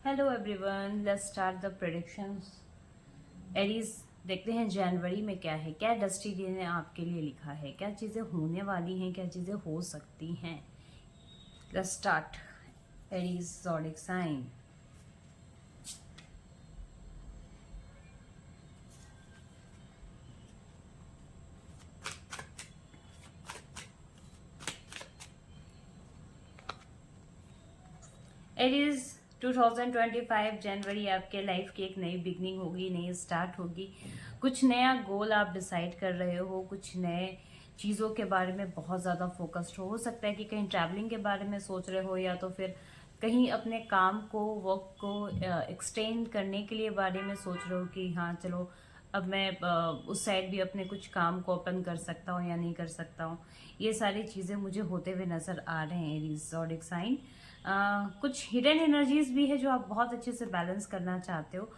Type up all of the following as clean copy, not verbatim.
Hello everyone, let's start the predictions. Aries, देखते हैं जनवरी में क्या है, क्या डेस्टिनी ने आपके लिए लिखा है, क्या चीज़ें होने वाली हैं, क्या चीज़ें हो सकती हैं। Let's start. Aries zodiac sign. Aries, 2025 जनवरी आपके लाइफ की एक नई बिगनिंग होगी, नई स्टार्ट होगी। कुछ नया गोल आप डिसाइड कर रहे हो, कुछ नए चीज़ों के बारे में बहुत ज़्यादा फोकस्ड हो सकता है कि कहीं ट्रैवलिंग के बारे में सोच रहे हो, या तो फिर कहीं अपने काम को, वर्क को एक्सटेंड करने के लिए बारे में सोच रहे हो कि हाँ चलो अब मैं उस साइड भी अपने कुछ काम को ओपन कर सकता हूँ या नहीं कर सकता हूँ। ये सारी चीज़ें मुझे होते हुए नज़र आ रहे हैं एरीज ज़ोडिक साइन। कुछ हिडन एनर्जीज भी है जो आप बहुत अच्छे से बैलेंस करना चाहते हो।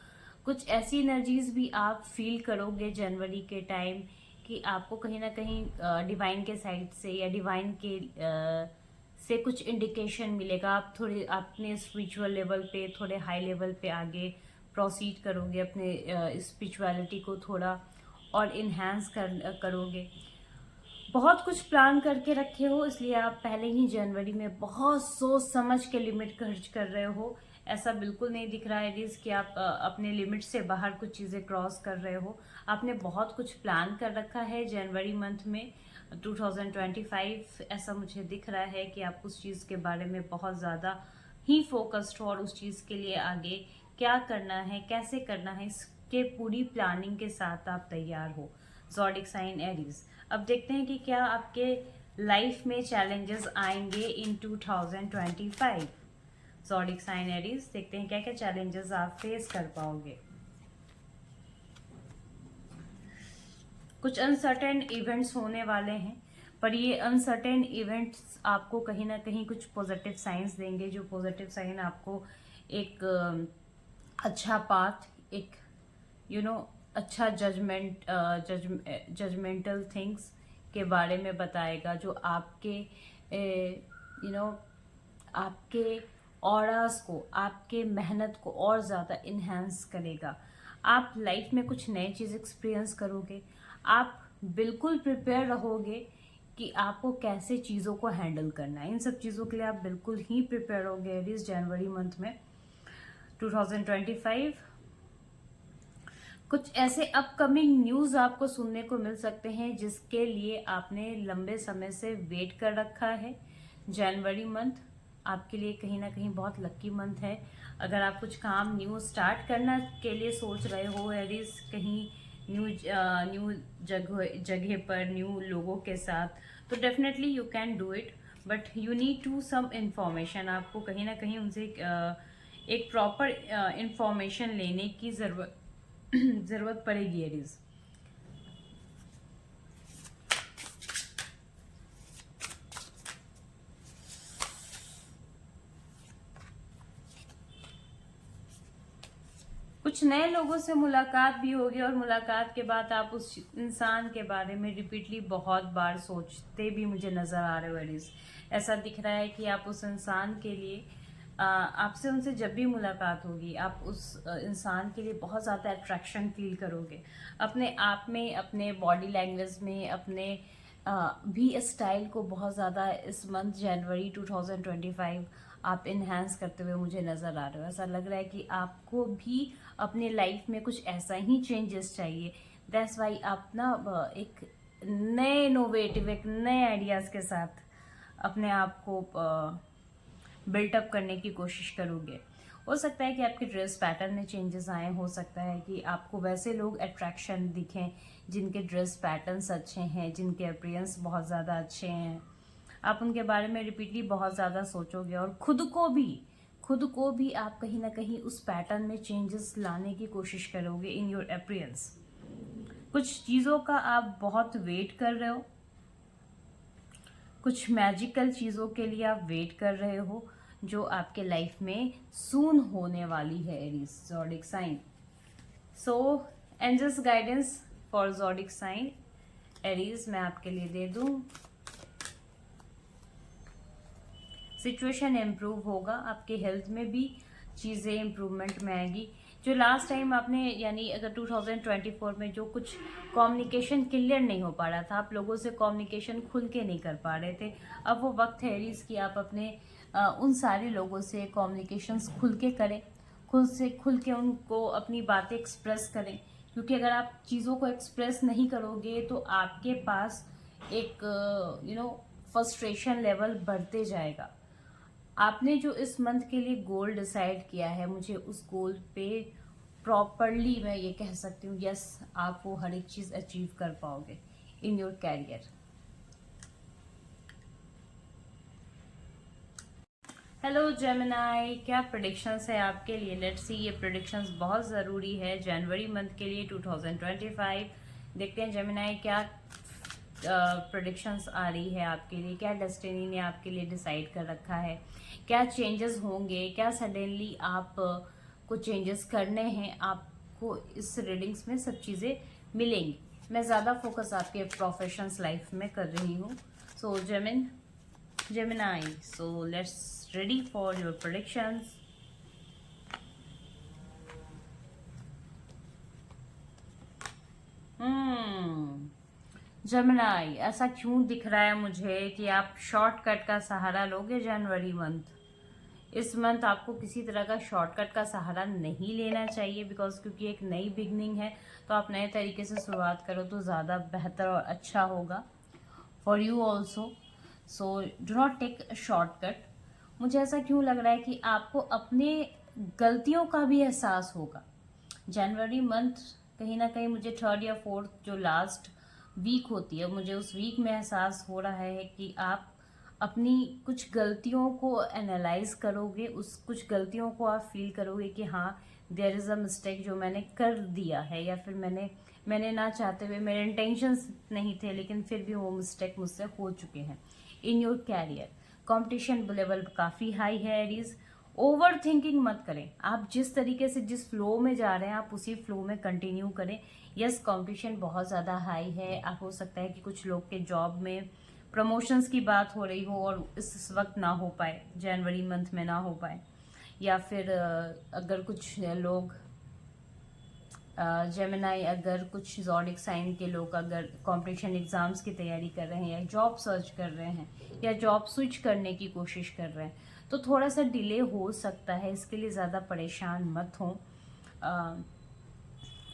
कुछ ऐसी एनर्जीज भी आप फील करोगे जनवरी के टाइम कि आपको कहीं ना कहीं डिवाइन के साइड से या डिवाइन के से कुछ इंडिकेशन मिलेगा। आप थोड़े अपने स्पिरिचुअल लेवल पे, थोड़े हाई लेवल पे आगे प्रोसीड करोगे, अपने स्पिरिचुअलिटी को थोड़ा और इन्हांस करोगे। बहुत कुछ प्लान करके रखे हो, इसलिए आप पहले ही जनवरी में बहुत सोच समझ के लिमिट खर्च कर रहे हो। ऐसा बिल्कुल नहीं दिख रहा है एरीज कि आप अपने लिमिट से बाहर कुछ चीज़ें क्रॉस कर रहे हो। आपने बहुत कुछ प्लान कर रखा है जनवरी मंथ में 2025। ऐसा मुझे दिख रहा है कि आप उस चीज़ के बारे में बहुत ज़्यादा ही फोकस्ड हो और उस चीज़ के लिए आगे क्या करना है, कैसे करना है, इसके पूरी प्लानिंग के साथ आप तैयार हो। ज़ोडिक साइन एरीज, अब देखते हैं कि क्या आपके लाइफ में चैलेंजेस आएंगे इन 2025। ज़ोडिक साइन एरीज, देखते हैं क्या क्या चैलेंजेस आप फेस कर पाओगे। कुछ अनसर्टेन इवेंट्स होने वाले हैं, पर ये अनसर्टेन इवेंट्स आपको कहीं ना कहीं कुछ पॉजिटिव साइंस देंगे, जो पॉजिटिव साइन आपको एक अच्छा पाथ, एक अच्छा जजमेंटल थिंग्स के बारे में बताएगा, जो आपके आपके ऑरास को, आपके मेहनत को और ज़्यादा इन्हेंस करेगा। आप लाइफ में कुछ नए चीज़ एक्सपीरियंस करोगे। आप बिल्कुल प्रिपेयर रहोगे कि आपको कैसे चीज़ों को हैंडल करना है। इन सब चीज़ों के लिए आप बिल्कुल ही प्रिपेयर होगे एरीज जनवरी मंथ में 2025। कुछ ऐसे अपकमिंग न्यूज़ आपको सुनने को मिल सकते हैं जिसके लिए आपने लंबे समय से वेट कर रखा है। जनवरी मंथ आपके लिए कहीं ना कहीं बहुत लकी मंथ है। अगर आप कुछ काम न्यू स्टार्ट करना के लिए सोच रहे हो एरीज, कहीं न्यू जगह पर न्यू लोगों के साथ, तो definitely you can do it, but you need to some information. आपको कहीं ना कहीं उनसे एक प्रॉपर इंफॉर्मेशन लेने की जरूरत पड़ेगी एरीज। कुछ नए लोगों से मुलाकात भी होगी और मुलाकात के बाद आप उस इंसान के बारे में रिपीटली बहुत बार सोचते भी मुझे नजर आ रहे हो एरीज। ऐसा दिख रहा है कि आप उस इंसान के लिए आपसे उनसे जब भी मुलाकात होगी, आप उस इंसान के लिए बहुत ज़्यादा अट्रैक्शन फील करोगे। अपने आप में, अपने बॉडी लैंग्वेज में, अपने भी स्टाइल को बहुत ज़्यादा इस मंथ जनवरी 2025 आप इन्हांस करते हुए मुझे नज़र आ रहे हो। ऐसा लग रहा है कि आपको भी अपने लाइफ में कुछ ऐसा ही चेंजेस चाहिए। दैट्स वाई आप ना एक नए इनोवेटिव, एक नए आइडियाज़ के साथ अपने आप को बिल्टअप करने की कोशिश करोगे। हो सकता है कि आपके ड्रेस पैटर्न में चेंजेस आए, हो सकता है कि आपको वैसे लोग अट्रैक्शन दिखें जिनके ड्रेस पैटर्न्स अच्छे हैं, जिनके अपीयरेंस बहुत ज़्यादा अच्छे हैं। आप उनके बारे में रिपीटली बहुत ज़्यादा सोचोगे और खुद को भी आप कहीं ना कहीं उस पैटर्न में चेंजेस लाने की कोशिश करोगे इन योर अपीयरेंस। कुछ चीज़ों का आप बहुत वेट कर रहे हो, कुछ मैजिकल चीज़ों के लिए आप वेट कर रहे हो जो आपके लाइफ में सून होने वाली है Aries zodiac sign. So angels guidance for zodiac sign Aries मैं आपके लिए दे दूं। सिचुएशन इम्प्रूव होगा, आपके हेल्थ में भी चीज़ें इम्प्रूवमेंट में आएगी। जो लास्ट टाइम आपने यानी अगर 2024 में जो कुछ कम्युनिकेशन क्लियर नहीं हो पा रहा था, आप लोगों से कम्युनिकेशन खुल के नहीं कर पा रहे थे, अब वो वक्त है एरीज कि आप अपने उन सारे लोगों से कम्युनिकेशंस खुल के करें, खुल के उनको अपनी बातें एक्सप्रेस करें। क्योंकि अगर आप चीज़ों को एक्सप्रेस नहीं करोगे तो आपके पास एक फ्रस्ट्रेशन लेवल बढ़ते जाएगा। आपने जो इस मंथ के लिए गोल डिसाइड किया है, मुझे उस गोल पे प्रॉपरली मैं ये कह सकती हूँ यस, आप वो हर एक चीज़ अचीव कर पाओगे in your career. Hello Gemini, क्या प्रेडिक्शंस है आपके लिए? लेट्स सी, ये प्रेडिक्शंस बहुत ज़रूरी है जनवरी मंथ के लिए 2025। देखते हैं जेमिनाई क्या प्रेडिक्शंस आ रही है आपके लिए, क्या डेस्टिनी ने आपके लिए डिसाइड कर रखा है, क्या चेंजेस होंगे, क्या सडनली आप को चेंजेस करने हैं, आपको इस रीडिंग्स में सब चीज़ें मिलेंगी। मैं ज़्यादा फोकस आपके प्रोफेशंस लाइफ में कर रही हूँ। सो Gemini, so let's ready for your predictions. Gemini, ऐसा क्यों दिख रहा है मुझे कि आप शॉर्टकट का सहारा लोगे जनवरी मंथ? इस मंथ आपको किसी तरह का शॉर्टकट का सहारा नहीं लेना चाहिए, बिकॉज क्योंकि एक नई बिगनिंग है, तो आप नए तरीके से शुरुआत करो तो ज़्यादा बेहतर और अच्छा होगा for you also. So do not take shortcut. मुझे ऐसा क्यों लग रहा है कि आपको अपने गलतियों का भी एहसास होगा जनवरी मंथ। कहीं ना कहीं मुझे थर्ड या फोर्थ जो लास्ट वीक होती है, मुझे उस वीक में एहसास हो रहा है कि आप अपनी कुछ गलतियों को एनालाइज करोगे, उस कुछ गलतियों को आप फील करोगे कि हाँ, देयर इज़ अ मिस्टेक जो मैंने कर दिया है, या फिर मैंने ना चाहते हुए, मेरे इंटेंशंस नहीं थे लेकिन फिर भी वो मिस्टेक मुझसे हो चुके हैं in your career. Competition level काफ़ी हाई है एरीज। ओवर थिंकिंग मत करें, आप जिस तरीके से जिस फ्लो में जा रहे हैं आप उसी फ्लो में कंटिन्यू करें। यस, कंपटीशन बहुत ज़्यादा हाई है। आप हो सकता है कि कुछ लोग के जॉब में प्रमोशंस की बात हो रही हो और इस वक्त ना हो पाए, जनवरी मंथ में ना हो पाए, या फिर अगर कुछ लोग जेमिनाई, अगर कुछ ज़ोडिक साइन के लोग अगर कंपटीशन एग्जाम्स की तैयारी कर रहे हैं या जॉब सर्च कर रहे हैं या जॉब स्विच करने की कोशिश कर रहे हैं, तो थोड़ा सा डिले हो सकता है। इसके लिए ज़्यादा परेशान मत हो।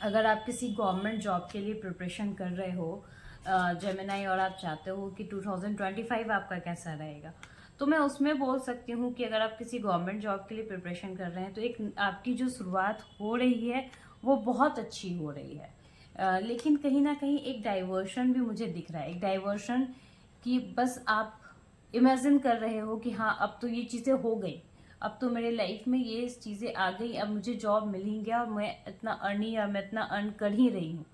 अगर आप किसी गवर्नमेंट जॉब के लिए प्रिपरेशन कर रहे हो जेमिनाई, और आप चाहते हो कि 2025 आपका कैसा रहेगा, तो मैं उसमें बोल सकती हूँ कि अगर आप किसी गवर्नमेंट जॉब के लिए प्रिपरेशन कर रहे हैं तो एक आपकी जो शुरुआत हो रही है वो बहुत अच्छी हो रही है। लेकिन कहीं ना कहीं एक डाइवर्शन भी मुझे दिख रहा है, एक डाइवर्शन कि बस आप इमेजिन कर रहे हो कि हाँ, अब तो ये चीज़ें हो गई, अब तो मेरे लाइफ में ये चीज़ें आ गई, अब मुझे जॉब मिल ही गया और मैं इतना मैं इतना अर्न कर ही रही हूँ।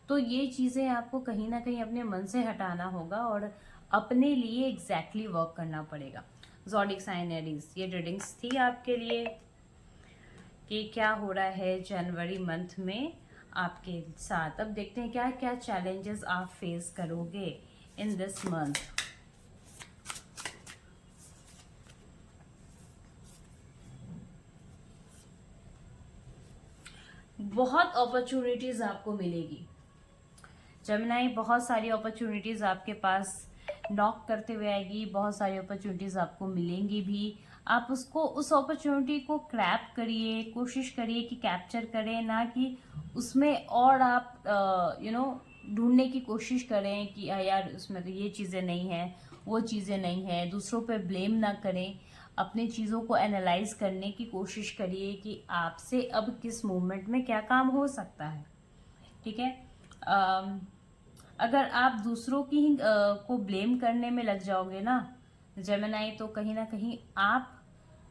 तो ये चीज़ें आपको कहीं ना कहीं अपने मन से हटाना होगा और अपने लिए एग्जैक्टली वर्क करना पड़ेगा। ज़ोडिक साइन एरीज, ये रीडिंग्स थी आपके लिए कि क्या हो रहा है जनवरी मंथ में आपके साथ। अब देखते हैं क्या क्या चैलेंजेस आप फेस करोगे इन दिस मंथ। बहुत अपॉर्चुनिटीज आपको मिलेगी जेमिनाई, बहुत सारी अपॉर्चुनिटीज आपके पास नॉक करते हुए आएगी, बहुत सारी अपॉर्चुनिटीज आपको मिलेंगी भी। आप उसको, उस अपॉर्चुनिटी को क्रैप करिए, कोशिश करिए कि कैप्चर करें, ना कि उसमें और आप ढूंढने की कोशिश करें कि यार उसमें तो ये चीज़ें नहीं है, वो चीज़ें नहीं है। दूसरों पे ब्लेम ना करें, अपने चीज़ों को एनालाइज करने की कोशिश करिए कि आपसे अब किस मोमेंट में क्या काम हो सकता है। ठीक है, अगर आप दूसरों की ही को ब्लेम करने में लग जाओगे ना जेमिनाई, तो कहीं ना कहीं आप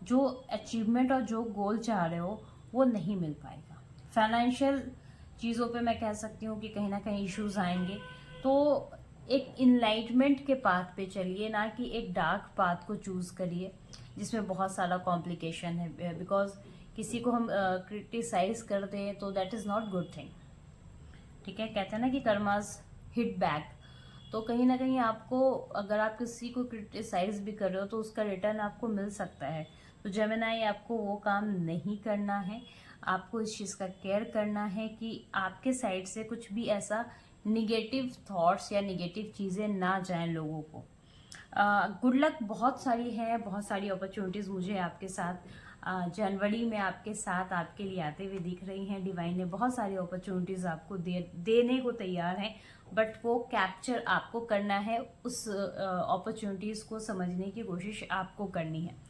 जो अचीवमेंट और जो गोल चाह रहे हो वो नहीं मिल पाएगा। फाइनेंशियल चीज़ों पे मैं कह सकती हूँ कि कहीं ना कहीं इश्यूज आएंगे। तो एक इनलाइटमेंट के पाथ पे चलिए, ना कि एक डार्क पाथ को चूज करिए जिसमें बहुत सारा कॉम्प्लिकेशन है। बिकॉज किसी को हम क्रिटिसाइज करते हैं तो that is not good thing. ठीक है, कहते हैं ना कि कर्मास हिट बैक। तो कहीं ना कहीं आपको, अगर आप किसी को क्रिटिसाइज भी कर रहे हो तो उसका रिटर्न आपको मिल सकता है। तो जेमिनी आपको वो काम नहीं करना है, आपको इस चीज़ का केयर करना है कि आपके साइड से कुछ भी ऐसा निगेटिव थॉट्स या निगेटिव चीज़ें ना जाएं लोगों को। गुड लक बहुत सारी है, बहुत सारी अपॉर्चुनिटीज़ मुझे आपके साथ जनवरी में आपके साथ आपके लिए आते हुए दिख रही हैं। डिवाइन ने बहुत सारी अपॉर्चुनिटीज़ आपको देने को तैयार है, बट वो कैप्चर आपको करना है, उस अपॉर्चुनिटीज़ को समझने की कोशिश आपको करनी है।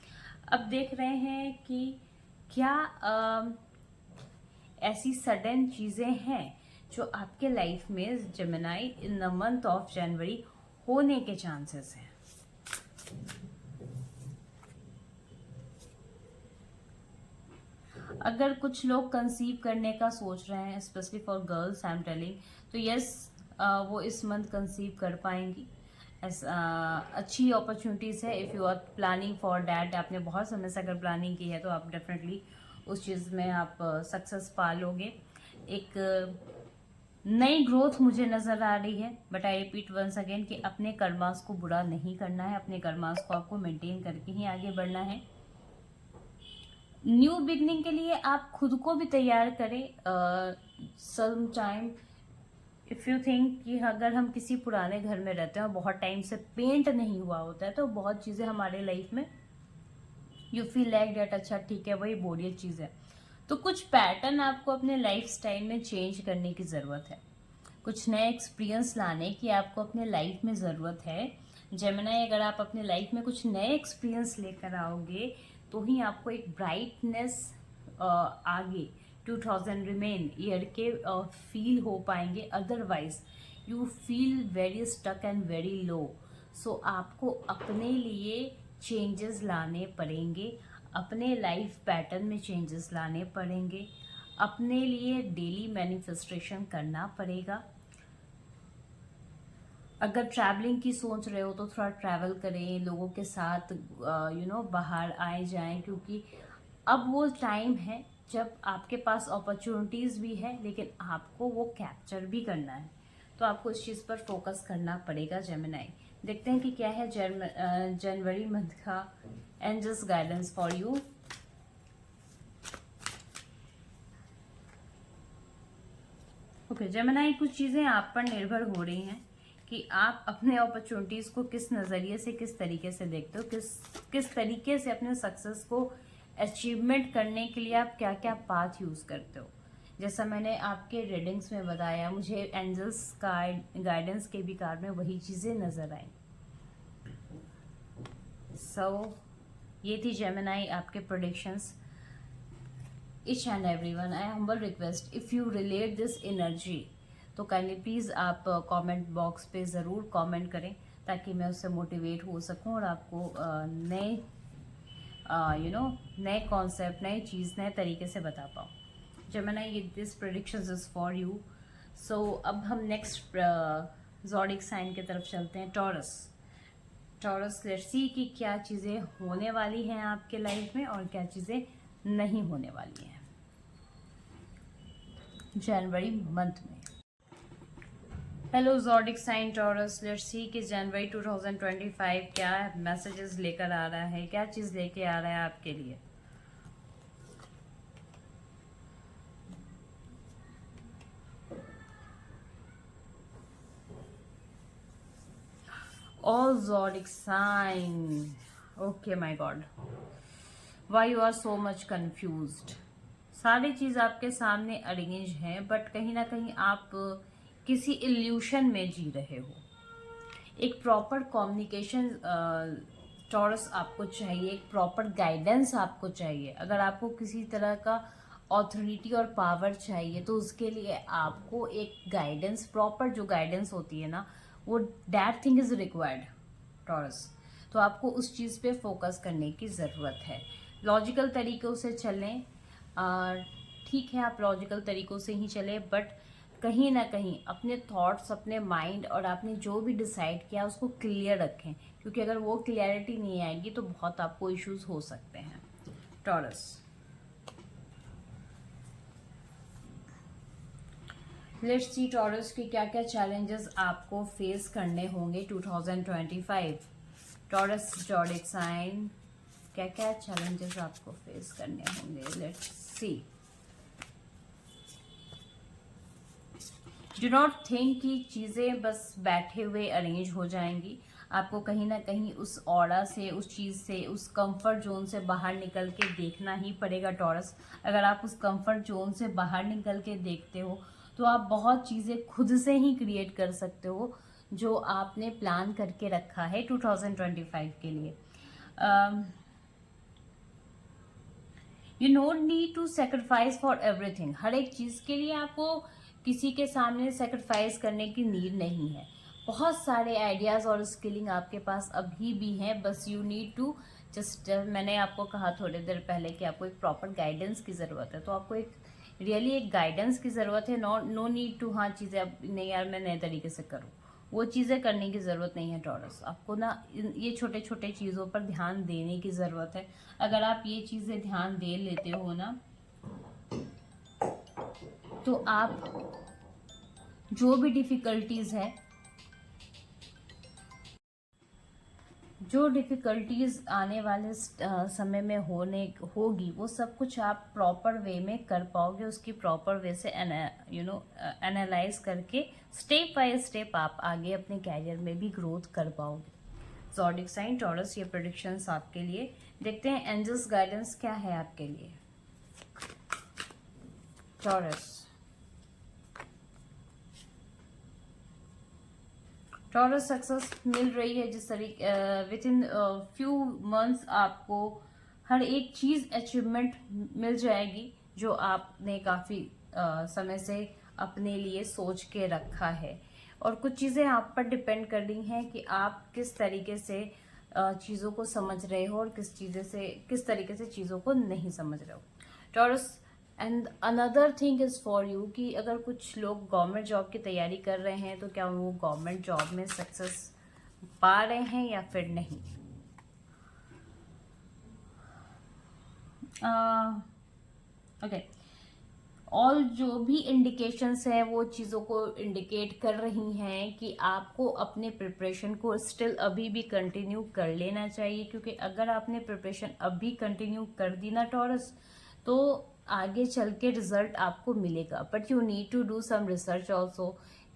अब देख रहे हैं कि क्या ऐसी सडन चीज़ें हैं जो आपके लाइफ में Gemini in the month of जनवरी होने के चांसेस हैं। अगर कुछ लोग कंसीव करने का सोच रहे हैं, specially for girls I am telling, तो यस वो इस मंथ कंसीव कर पाएंगी। अच्छी अपॉर्चुनिटीज़ है if you are planning for that. आपने बहुत समय से अगर प्लानिंग की है तो आप डेफिनेटली उस चीज़ में आप सक्सेस पा लोगे। एक नई ग्रोथ मुझे नज़र आ रही है, but I repeat once again कि अपने कर्मास को बुरा नहीं करना है, अपने कर्मास को आपको मेंटेन करके ही आगे बढ़ना है। न्यू बिगनिंग के लिए आप खुद को भी तैयार करें। Some time if you think कि अगर हम किसी पुराने घर में रहते हैं और बहुत टाइम से पेंट नहीं हुआ होता है तो बहुत चीज़ें हमारे लाइफ में यू फील लाइक डेट, अच्छा ठीक है वही बोरियत चीज़ है, तो कुछ पैटर्न आपको अपने लाइफ स्टाइल में चेंज करने की ज़रूरत है, कुछ नए एक्सपीरियंस लाने की आपको अपने लाइफ में ज़रूरत है। जेमिनी अगर आप अपने लाइफ में कुछ नए एक्सपीरियंस लेकर आओगे तो ही आपको एक ब्राइटनेस आगे 2000 रिमेन ईयर के फील हो पाएंगे, otherwise you feel very stuck and very low. So आपको अपने लिए चेंजेस लाने पड़ेंगे, अपने लाइफ पैटर्न में चेंजेस लाने पड़ेंगे, अपने लिए डेली मैनिफेस्टेशन करना पड़ेगा। अगर ट्रैवलिंग की सोच रहे हो तो थोड़ा ट्रैवल करें, लोगों के साथ बाहर आए जाएं, क्योंकि अब वो टाइम है जब आपके पास अपॉर्चुनिटीज़ भी है लेकिन आपको वो कैप्चर भी करना है, तो आपको इस चीज़ पर फोकस करना पड़ेगा जेमिनी। देखते हैं कि क्या है जनवरी मंथ का angels guidance for you. Okay Gemini, कुछ चीज़ें आप पर निर्भर हो रही हैं कि आप अपने अपॉर्चुनिटीज़ को किस नज़रिए से, किस तरीके से देखते हो, किस तरीके से अपने सक्सेस को अचीवमेंट करने के लिए आप क्या क्या पाथ यूज़ करते हो। जैसा मैंने आपके रीडिंग्स में बताया, मुझे एंजल्स गाइडेंस के भी कार्ड में वही चीज़ें नज़र आई। ये थी जेमिनी आपके predictions. Each and everyone, I humble request if you relate this energy तो काइंडली प्लीज़ आप कमेंट बॉक्स पे ज़रूर कमेंट करें ताकि मैं उससे मोटिवेट हो सकूं और आपको नए नए कॉन्सेप्ट, नई चीज़, नए तरीके से बता पाऊँ। जेमिनी, ये this predictions is for you. So अब हम नेक्स्ट ज़ोडिक साइन की तरफ चलते हैं, टॉरस। लेट्स सी कि क्या चीज़ें होने वाली हैं आपके लाइफ में और क्या चीज़ें नहीं होने वाली हैं जनवरी मंथ में। Hello zodiac sign Taurus, let's see कि जनवरी 2025 क्या मैसेजेस लेकर आ रहा है, क्या चीज़ लेके आ रहा है आपके लिए। All zodiac sign, okay my god, why you are so much confused. सारी चीज़ आपके सामने अरेंज है, बट कहीं ना कहीं आप किसी इल्यूशन में जी रहे हो। एक प्रॉपर कम्युनिकेशन टॉरस आपको चाहिए, एक प्रॉपर गाइडेंस आपको चाहिए। अगर आपको किसी तरह का ऑथोरिटी और पावर चाहिए तो उसके लिए आपको एक गाइडेंस, प्रॉपर जो गाइडेंस होती है ना, वो that thing is required taurus. तो आपको उस चीज़ पे फोकस करने की ज़रूरत है। लॉजिकल तरीक़ों से चलें, ठीक है आप लॉजिकल तरीक़ों से ही चलें, बट कहीं ना कहीं अपने थॉट्स, अपने माइंड और आपने जो भी डिसाइड किया उसको क्लियर रखें, क्योंकि अगर वो क्लियरिटी नहीं आएगी तो बहुत आपको इश्यूज हो सकते हैं टॉरस। लेट्स सी टॉरस के क्या क्या चैलेंजेस आपको फेस करने होंगे 2025। टॉरस ज़ोडिक साइन क्या क्या चैलेंजेस आपको फेस करने होंगे, let's see. Do not think कि चीज़ें बस बैठे हुए अरेंज हो जाएंगी। आपको कहीं ना कहीं उस ऑरा से, उस चीज़ से, उस कंफर्ट जोन से बाहर निकल के देखना ही पड़ेगा टॉरस। अगर आप उस कंफर्ट जोन से बाहर निकल के देखते हो तो आप बहुत चीज़ें खुद से ही क्रिएट कर सकते हो जो आपने प्लान करके रखा है 2025 के लिए। You don't need to sacrifice for everything. हर एक चीज़ के लिए आपको किसी के सामने सेक्रीफाइस करने की नीड नहीं है। बहुत सारे आइडियाज़ और स्किलिंग आपके पास अभी भी हैं, बस यू नीड टू जस्ट, मैंने आपको कहा थोड़ी देर पहले कि आपको एक प्रॉपर गाइडेंस की ज़रूरत है, तो आपको एक रियली एक गाइडेंस की ज़रूरत है। नो नीड टू हाँ चीज़ें अब नहीं यार मैं नए तरीके से करूँ, वो चीज़ें करने की ज़रूरत नहीं है टॉरस। आपको ना ये छोटे छोटे चीज़ों पर ध्यान देने की ज़रूरत है। अगर आप ये चीज़ें ध्यान दे लेते हो ना तो आप जो भी डिफ़िकल्टीज़ है, जो डिफ़िकल्टीज़ आने वाले समय में होगी, वो सब कुछ आप प्रॉपर वे में कर पाओगे। उसकी प्रॉपर वे से एनालाइज करके स्टेप बाय स्टेप आप आगे अपने कैरियर में भी ग्रोथ कर पाओगे। ज़ोडिक साइन टॉरस, ये प्रेडिक्शंस आपके लिए। देखते हैं एंजल्स गाइडेंस क्या है आपके लिए टॉरस। टॉरस सक्सेस मिल रही है जिस तरीके विद इन फ्यू मंथ्स आपको हर एक चीज़ अचीवमेंट मिल जाएगी जो आपने काफ़ी समय से अपने लिए सोच के रखा है। और कुछ चीज़ें आप पर डिपेंड कर रही हैं कि आप किस तरीके से चीज़ों को समझ रहे हो और किस तरीके से चीज़ों को नहीं समझ रहे हो taurus. And another thing is for you कि अगर कुछ लोग गवर्नमेंट जॉब की तैयारी कर रहे हैं तो क्या वो गवर्नमेंट जॉब में सक्सेस पा रहे हैं या फिर नहीं। ओके, ऑल जो भी इंडिकेशंस हैं वो चीज़ों को इंडिकेट कर रही हैं कि आपको अपने प्रिपरेशन को स्टिल अभी भी कंटिन्यू कर लेना चाहिए, क्योंकि अगर आपने प्रिपरेशन अभी कंटिन्यू कर दी ना टॉरस तो आगे चल के रिजल्ट आपको मिलेगा। But you need to do some research also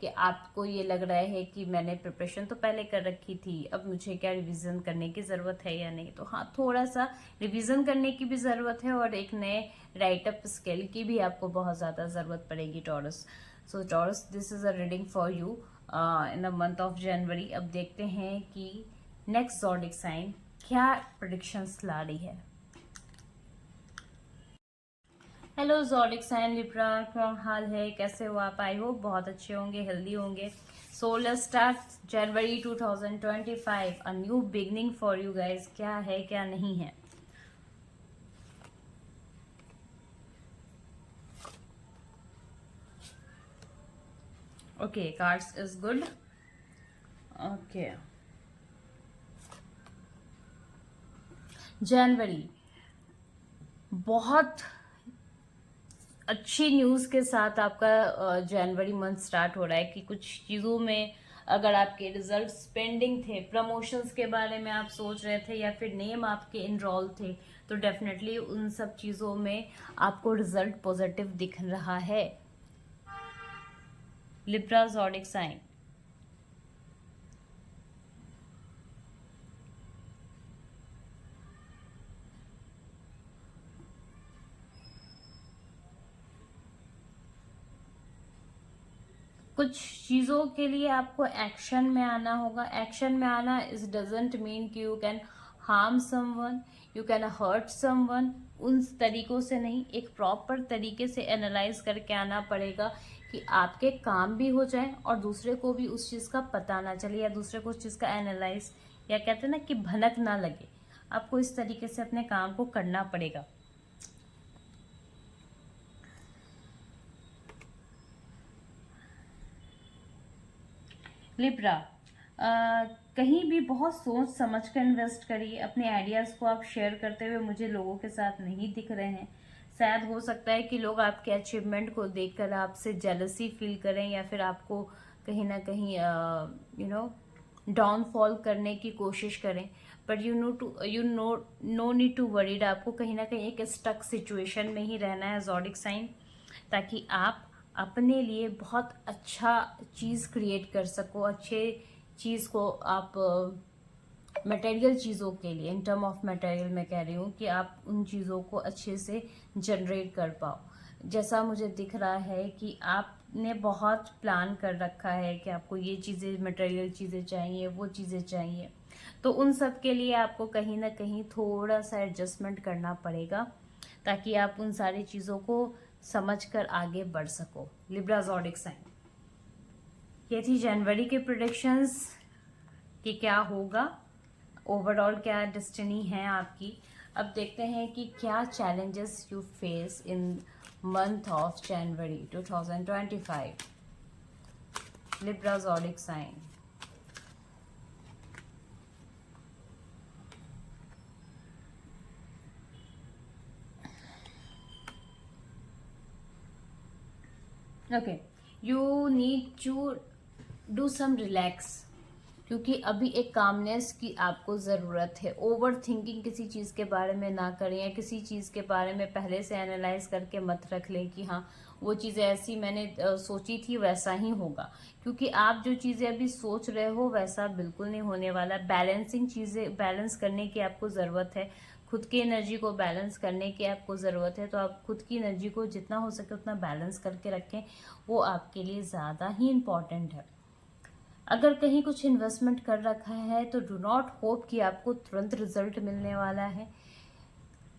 कि आपको ये लग रहा है कि मैंने प्रिपरेशन तो पहले कर रखी थी, अब मुझे क्या रिवीजन करने की ज़रूरत है या नहीं। तो हाँ, थोड़ा सा रिवीजन करने की भी ज़रूरत है और एक नए राइटअप स्किल की भी आपको बहुत ज़्यादा ज़रूरत पड़ेगी taurus. So taurus, this is a reading for you in the month of जनवरी। अब देखते हैं कि नेक्स्ट ज़ोडिक साइन क्या प्रेडिक्शंस ला रही है। हेलो ज़ोडिक साइन लिब्रा, क्या हाल है, कैसे हो आप। आई होप बहुत अच्छे होंगे, हेल्दी होंगे। So let's start January 2025, a new beginning for you guys. क्या है क्या नहीं है। Okay, cards is good. Okay, जनवरी बहुत अच्छी न्यूज़ के साथ आपका जनवरी मंथ स्टार्ट हो रहा है कि कुछ चीज़ों में अगर आपके रिजल्ट पेंडिंग थे, प्रमोशंस के बारे में आप सोच रहे थे या फिर नेम आपके इनरोल थे, तो डेफिनेटली उन सब चीज़ों में आपको रिजल्ट पॉजिटिव दिख रहा है। लिब्रा ज़ोडिक साइन, कुछ चीज़ों के लिए आपको एक्शन में आना होगा। एक्शन में आना इज डजेंट मीन कि you can harm someone, you can hurt someone. उन तरीकों से नहीं, एक प्रॉपर तरीके से एनालाइज करके आना पड़ेगा कि आपके काम भी हो जाए और दूसरे को भी उस चीज़ का पता ना चले या दूसरे को उस चीज़ का एनालाइज या कहते हैं ना कि भनक ना लगे। आपको इस तरीके से अपने काम को करना पड़ेगा। लिब्रा, कहीं भी बहुत सोच समझ कर इन्वेस्ट करिए। अपने आइडियाज़ को आप शेयर करते हुए मुझे लोगों के साथ नहीं दिख रहे हैं। शायद हो सकता है कि लोग आपके अचीवमेंट को देखकर आपसे जेलसी फील करें या फिर आपको कहीं ना कहीं डाउनफॉल करने की कोशिश करें, but no need to worried. आपको कहीं ना कहीं एक स्टक सिचुएशन में ही रहना है ज़ोडिक साइन, ताकि आप अपने लिए बहुत अच्छा चीज़ क्रिएट कर सको, अच्छे चीज़ को आप मटेरियल चीज़ों के लिए, इन टर्म ऑफ मटेरियल मैं कह रही हूँ कि आप उन चीज़ों को अच्छे से जनरेट कर पाओ। जैसा मुझे दिख रहा है कि आपने बहुत प्लान कर रखा है कि आपको ये चीज़ें, मटेरियल चीज़ें चाहिए, वो चीज़ें चाहिए, तो उन सब के लिए आपको कहीं ना कहीं थोड़ा सा एडजस्टमेंट करना पड़ेगा, ताकि आप उन सारी चीज़ों को समझकर आगे बढ़ सको। लिब्रा ज़ोडिक साइन, ये थी जनवरी के प्रेडिक्शंस कि क्या होगा, ओवरऑल क्या डेस्टिनी है आपकी। अब देखते हैं कि क्या challenges you face in month of January 2025, Libra zodiac sign. Okay, you need to do some relax, क्योंकि अभी एक कामनेस की आपको ज़रूरत है। ओवर थिंकिंग किसी चीज़ के बारे में ना करें, या किसी चीज़ के बारे में पहले से एनालाइज करके मत रख लें कि हाँ वो चीज़ें ऐसी मैंने सोची थी वैसा ही होगा, क्योंकि आप जो चीज़ें अभी सोच रहे हो वैसा बिल्कुल नहीं होने वाला। बैलेंसिंग चीज़ें, बैलेंस करने की आपको ज़रूरत है, खुद की एनर्जी को बैलेंस करने की आपको ज़रूरत है। तो आप खुद की एनर्जी को जितना हो सके उतना बैलेंस करके रखें, वो आपके लिए ज़्यादा ही इम्पॉर्टेंट है। अगर कहीं कुछ इन्वेस्टमेंट कर रखा है तो डू नॉट होप कि आपको तुरंत रिजल्ट मिलने वाला है।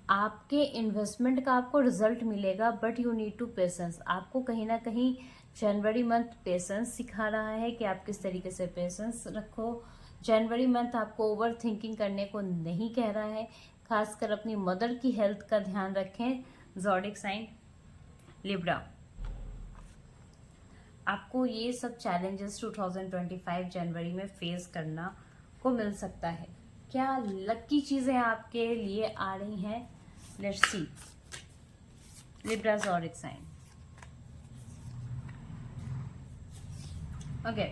आपके इन्वेस्टमेंट का आपको रिजल्ट मिलेगा, but you need to patience. आपको कहीं ना कहीं जनवरी मंथ पेशेंस सिखा रहा है कि आप किस तरीके से पेशेंस रखो। जनवरी मंथ आपको ओवर थिंकिंग करने को नहीं कह रहा है। खासकर अपनी मदर की हेल्थ का ध्यान रखें ज़ोडिक साइन लिब्रा। आपको ये सब चैलेंजेस 2025 जनवरी में फेस करना को मिल सकता है। क्या लकी चीज़ें आपके लिए आ रही हैं, let's see. Libra zodiac sign, okay,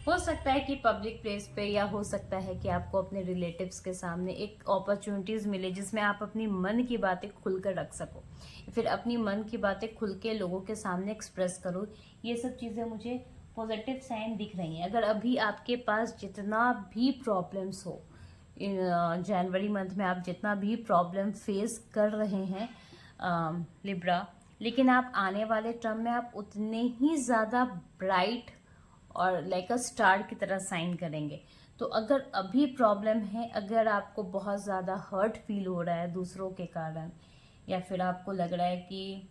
हो सकता है कि पब्लिक प्लेस पे, या हो सकता है कि आपको अपने रिलेटिव्स के सामने एक अपॉर्चुनिटीज़ मिले जिसमें आप अपनी मन की बातें खुलकर रख सको, फिर अपनी मन की बातें खुल के लोगों के सामने एक्सप्रेस करो। ये सब चीज़ें मुझे पॉजिटिव साइन दिख रही हैं। अगर अभी आपके पास जितना भी प्रॉब्लम्स हो, इन जनवरी मंथ में आप जितना भी प्रॉब्लम फेस कर रहे हैं लिब्रा, लेकिन आप आने वाले टर्म में आप उतने ही ज़्यादा ब्राइट और लाइक अ स्टार की तरह साइन करेंगे। तो अगर अभी प्रॉब्लम है, अगर आपको बहुत ज़्यादा हर्ट फील हो रहा है दूसरों के कारण, या फिर आपको लग रहा है कि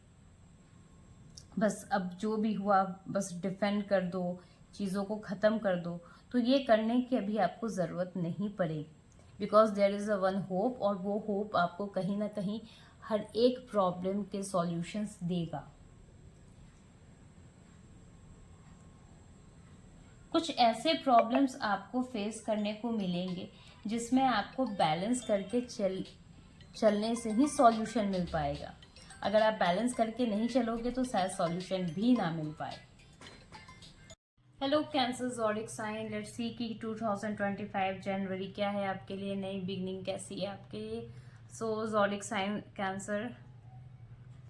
बस अब जो भी हुआ बस डिफेंड कर दो, चीज़ों को ख़त्म कर दो, तो ये करने की अभी आपको ज़रूरत नहीं पड़ेगी, because there is a one hope, और वो होप आपको कहीं ना कहीं हर एक प्रॉब्लम के सॉल्यूशंस देगा। कुछ ऐसे प्रॉब्लम्स आपको फेस करने को मिलेंगे जिसमें आपको बैलेंस करके चलने से ही सॉल्यूशन मिल पाएगा। अगर आप बैलेंस करके नहीं चलोगे तो शायद सॉल्यूशन भी ना मिल पाए। Hello cancer zodiac sign, let's see कि 2025 जनवरी क्या है आपके लिए, नई बिगनिंग कैसी है आपके लिए। So zodiac sign cancer,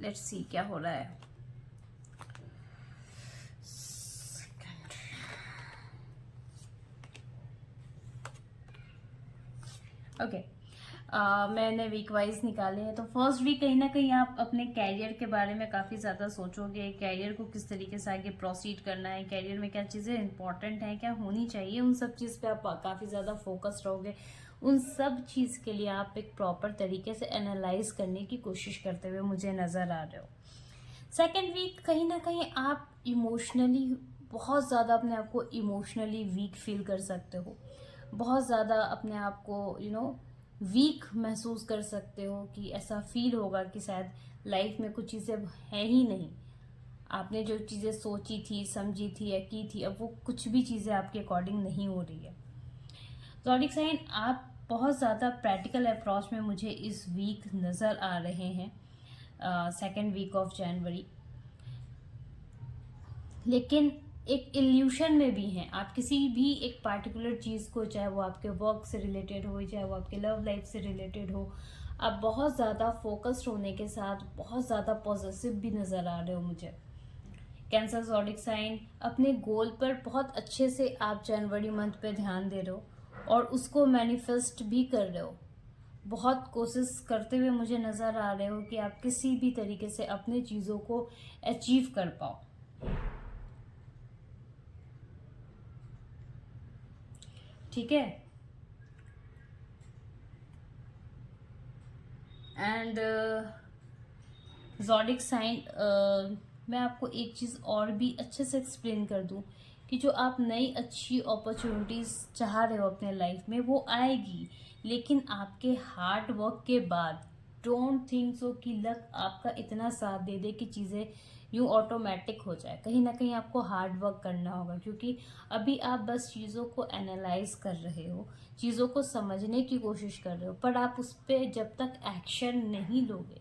let's see क्या हो रहा है। ओके, मैंने वीक वाइज निकाले हैं। तो फर्स्ट वीक कहीं ना कहीं आप अपने कैरियर के बारे में काफ़ी ज़्यादा सोचोगे, कैरियर को किस तरीके से आगे प्रोसीड करना है, कैरियर में क्या चीज़ें इंपॉर्टेंट हैं, क्या होनी चाहिए, उन सब चीज़ पे आप काफ़ी ज़्यादा फोकस रहोगे। उन सब चीज़ के लिए आप एक प्रॉपर तरीके से एनालाइज करने की कोशिश करते हुए मुझे नज़र आ रहे हो। सेकेंड वीक कहीं ना कहीं आप इमोशनली बहुत ज़्यादा अपने आप को इमोशनली वीक फील कर सकते हो, बहुत ज़्यादा अपने आप को वीक महसूस कर सकते हो, कि ऐसा फील होगा कि शायद लाइफ में कुछ चीज़ें हैं ही नहीं। आपने जो चीज़ें सोची थी, समझी थी या की थी, अब वो कुछ भी चीज़ें आपके अकॉर्डिंग नहीं हो रही है। ज़ोडिक साइन, आप बहुत ज़्यादा प्रैक्टिकल अप्रोच में मुझे इस वीक नज़र आ रहे हैं, सेकेंड वीक ऑफ जनवरी। लेकिन एक इल्यूशन में भी हैं। आप किसी भी एक पार्टिकुलर चीज़ को, चाहे वो आपके वर्क से रिलेटेड हो, चाहे वो आपके लव लाइफ से रिलेटेड हो, आप बहुत ज़्यादा फोकस्ड होने के साथ बहुत ज़्यादा पॉजिटिव भी नज़र आ रहे हो मुझे। कैंसर ज़ोडिक साइन, अपने गोल पर बहुत अच्छे से आप जनवरी मंथ पे ध्यान दे रहे हो और उसको मैनिफेस्ट भी कर रहे हो। बहुत कोशिश करते हुए मुझे नज़र आ रहे हो कि आप किसी भी तरीके से अपने चीज़ों को अचीव कर पाओ। ठीक है। एंड ज़ोडिक साइन, मैं आपको एक चीज़ और भी अच्छे से एक्सप्लेन कर दूं कि जो आप नई अच्छी अपॉर्चुनिटीज़ चाह रहे हो अपने लाइफ में, वो आएगी, लेकिन आपके हार्ड वर्क के बाद। डोंट थिंक सो कि लक आपका इतना साथ दे दे कि चीज़ें यूँ ऑटोमेटिक हो जाए। कहीं ना कहीं आपको हार्ड वर्क करना होगा, क्योंकि अभी आप बस चीज़ों को एनालाइज कर रहे हो, चीज़ों को समझने की कोशिश कर रहे हो, पर आप उस पर जब तक एक्शन नहीं लोगे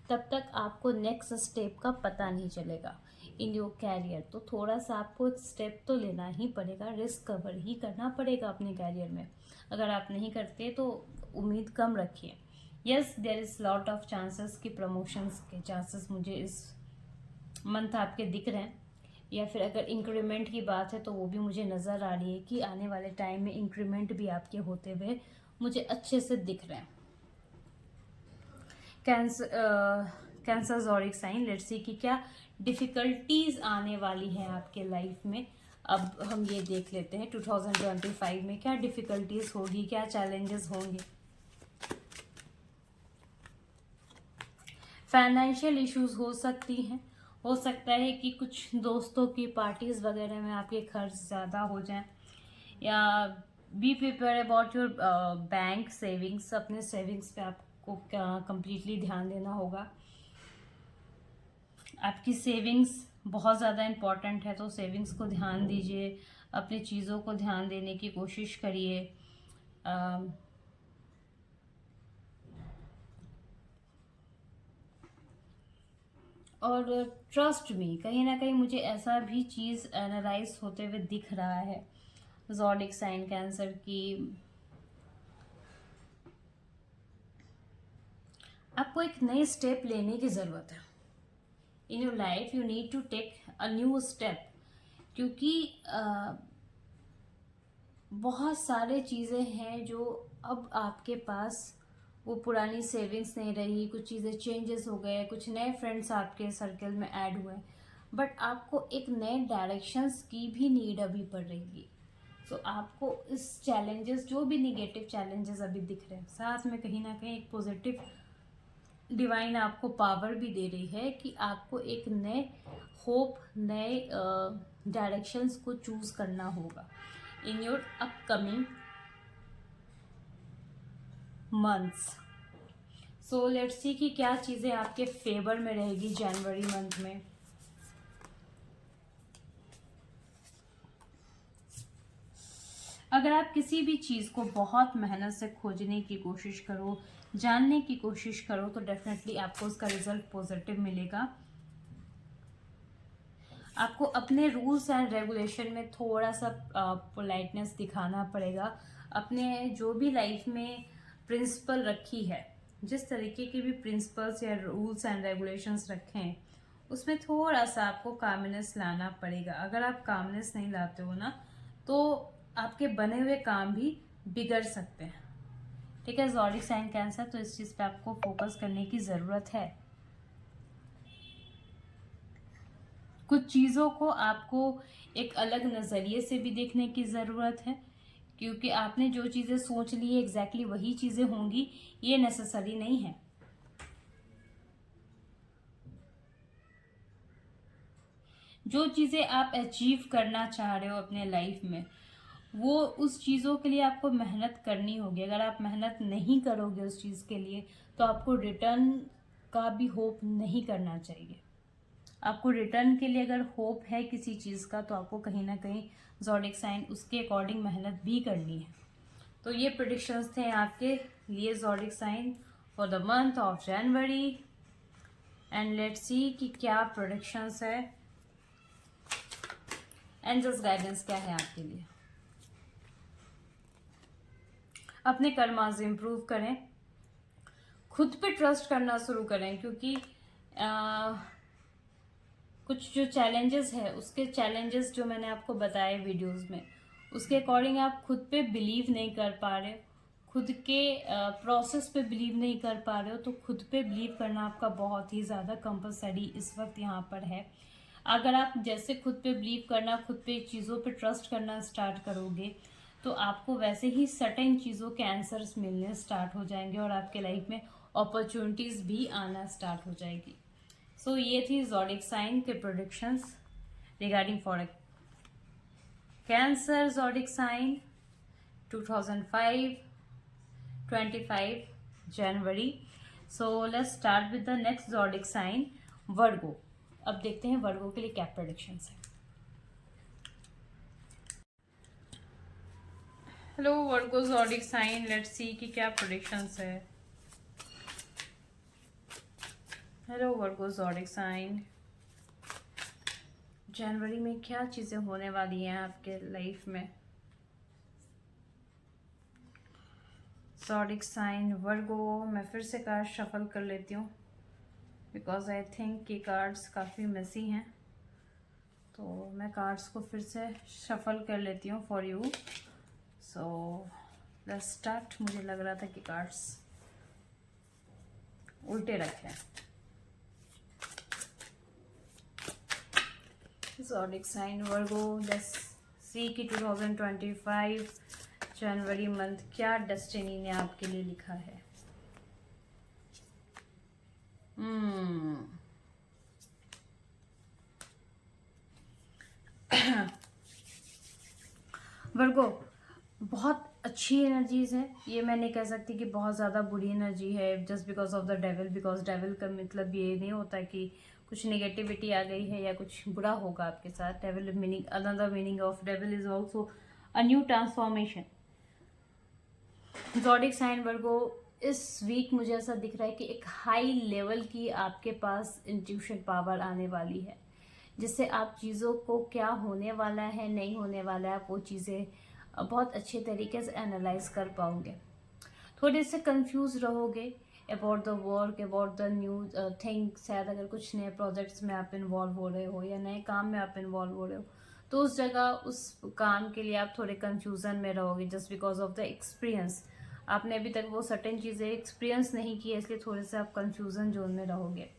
तब तक आपको नेक्स्ट स्टेप का पता नहीं चलेगा इन योर कैरियर। तो थोड़ा सा आपको एक स्टेप तो लेना ही पड़ेगा, रिस्क कवर ही करना पड़ेगा अपने कैरियर में। अगर आप नहीं करते तो उम्मीद कम रखिए। Yes, there is lot of chances कि प्रमोशंस के चांसेस मुझे इस मंथ आपके दिख रहे हैं, या फिर अगर इंक्रीमेंट की बात है तो वो भी मुझे नज़र आ रही है कि आने वाले टाइम में इंक्रीमेंट भी आपके होते हुए मुझे अच्छे से दिख रहे हैं। Cancer zodiac sign, let's see कि क्या डिफ़िकल्टीज आने वाली हैं आपके लाइफ में। अब हम ये देख लेते हैं 2025 में क्या डिफ़िकल्टीज होगी, क्या चैलेंजेस होंगे। फाइनेंशियल इश्यूज हो सकती हैं, हो सकता है कि कुछ दोस्तों की पार्टीज वगैरह में आपके खर्च ज़्यादा हो जाएं, या be prepare about your bank savings. अपने सेविंग्स पे आपको कंप्लीटली ध्यान देना होगा। आपकी सेविंग्स बहुत ज़्यादा इम्पॉर्टेंट है, तो सेविंग्स को ध्यान दीजिए, अपनी चीज़ों को ध्यान देने की कोशिश करिए। और ट्रस्ट मी, कहीं ना कहीं मुझे ऐसा भी चीज़ एनालाइज होते हुए दिख रहा है ज़ोडिक साइन कैंसर की। आपको एक नए स्टेप लेने की ज़रूरत है in your life. You need to take a new step, क्योंकि बहुत सारे चीज़ें हैं जो अब आपके पास, वो पुरानी सेविंग्स नहीं रही, कुछ चीज़ें चेंजेस हो गए, कुछ नए फ्रेंड्स आपके सर्कल में ऐड हुए, बट आपको एक नए डायरेक्शंस की भी नीड अभी पड़ रही है। तो आपको इस चैलेंजेस, जो भी निगेटिव चैलेंजेस अभी दिख रहे हैं, साथ में कहीं ना कहीं एक पॉजिटिव डिवाइन आपको पावर भी दे रही है कि आपको एक नए होप, नए डायरेक्शंस को चूज करना होगा in your upcoming months. So let's see कि क्या चीज़ें आपके फेवर में रहेगी जनवरी मंथ में। अगर आप किसी भी चीज़ को बहुत मेहनत से खोजने की कोशिश करो, जानने की कोशिश करो, तो डेफिनेटली आपको उसका रिजल्ट पॉजिटिव मिलेगा। आपको अपने रूल्स एंड रेगुलेशन में थोड़ा सा पोलाइटनेस दिखाना पड़ेगा। अपने जो भी लाइफ में प्रिंसिपल रखी है, जिस तरीके के भी प्रिंसिपल्स या रूल्स एंड रेगुलेशंस रखे हैं, उसमें थोड़ा सा आपको कामनेस लाना पड़ेगा। अगर आप कामनेस नहीं लाते हो ना, तो आपके बने हुए काम भी बिगड़ सकते हैं। ठीक है ज़ोडिक साइन कैंसर, तो इस चीज़ पे आपको फोकस करने की ज़रूरत है। कुछ चीज़ों को आपको एक अलग नज़रिए से भी देखने की ज़रूरत है, क्योंकि आपने जो चीज़ें सोच ली है एग्जैक्टली वही चीज़ें होंगी, ये नेसेसरी नहीं है। जो चीज़ें आप अचीव करना चाह रहे हो अपने लाइफ में, वो उस चीज़ों के लिए आपको मेहनत करनी होगी। अगर आप मेहनत नहीं करोगे उस चीज़ के लिए, तो आपको रिटर्न का भी होप नहीं करना चाहिए। आपको रिटर्न के लिए अगर होप है किसी चीज़ का, तो आपको कहीं ना कहीं ज़ोडिक साइन उसके अकॉर्डिंग मेहनत भी करनी है। तो ये प्रेडिक्शंस थे आपके लिए zodiac sign for the month of January. And let's see कि क्या प्रेडिक्शंस है एंजल्स गाइडेंस क्या है आपके लिए? अपने कर्मास इंप्रूव करें, खुद पे ट्रस्ट करना शुरू करें, क्योंकि कुछ जो चैलेंजेस है, उसके चैलेंजेस जो मैंने आपको बताए वीडियोस में, उसके अकॉर्डिंग आप खुद पे बिलीव नहीं कर पा रहे हो, खुद के प्रोसेस पे बिलीव नहीं कर पा रहे हो, तो खुद पे बिलीव करना आपका बहुत ही ज़्यादा कंपलसरी इस वक्त यहाँ पर है। अगर आप जैसे खुद पे बिलीव करना, खुद पे चीज़ों पे ट्रस्ट करना स्टार्ट करोगे, तो आपको वैसे ही सर्टेन चीज़ों के आंसर्स मिलने स्टार्ट हो जाएंगे और आपके लाइफ में अपॉर्चुनिटीज़ भी आना स्टार्ट हो जाएगी। सो ये थी ज़ोडिक साइन के predictions regarding for cancer zodiac sign 2025 January. So let's start with the next zodiac sign virgo. अब देखते हैं वर्गो के लिए क्या प्रोडिक्शंस है। Hello virgo zodiac sign, let's see कि क्या प्रोडिक्शंस है। हेलो वर्गो ज़ोडिक साइन, जनवरी में क्या चीज़ें होने वाली हैं आपके लाइफ में। ज़ोडिक साइन वर्गो, मैं फिर से कार्ड शफल कर लेती हूँ बिकॉज आई थिंक कि कार्ड्स काफ़ी मेसी हैं, तो मैं कार्ड्स को फिर से शफल कर लेती हूँ for you. So let's start. मुझे लग रहा था कि कार्ड्स उल्टे रखे। Zodiac sign Virgo, let's see कि 2025 जनवरी मंथ क्या डेस्टिनी ने आपके लिए लिखा है। वर्गो, बहुत अच्छी एनर्जीज है ये, मैं नहीं कह सकती कि बहुत ज़्यादा बुरी एनर्जी है just because of the devil, because devil का मतलब ये नहीं होता कि कुछ नेगेटिविटी आ गई है या कुछ बुरा होगा आपके साथ। Devil meaning, another meaning of devil is also a new transformation. Zodiac sign virgo, इस वीक मुझे ऐसा दिख रहा है कि एक हाई लेवल की आपके पास इंट्यूशन पावर आने वाली है, जिससे आप चीज़ों को क्या होने वाला है, नहीं होने वाला है, आप वो चीज़ें बहुत अच्छे तरीके से एनालाइज कर पाओगे। थोड़े से कंफ्यूज रहोगे about the work, about the new thing. शायद अगर कुछ नए प्रोजेक्ट्स में आप इन्वॉल्व हो रहे हो या नए काम में आप इन्वॉल्व हो रहे हो, तो उस जगह उस काम के लिए आप थोड़े कंफ्यूजन में रहोगे just because of the experience. आपने अभी तक वो सर्टेन चीज़ें एक्सपीरियंस नहीं की है, इसलिए थोड़े से आप कंफ्यूजन जोन में रहोगे।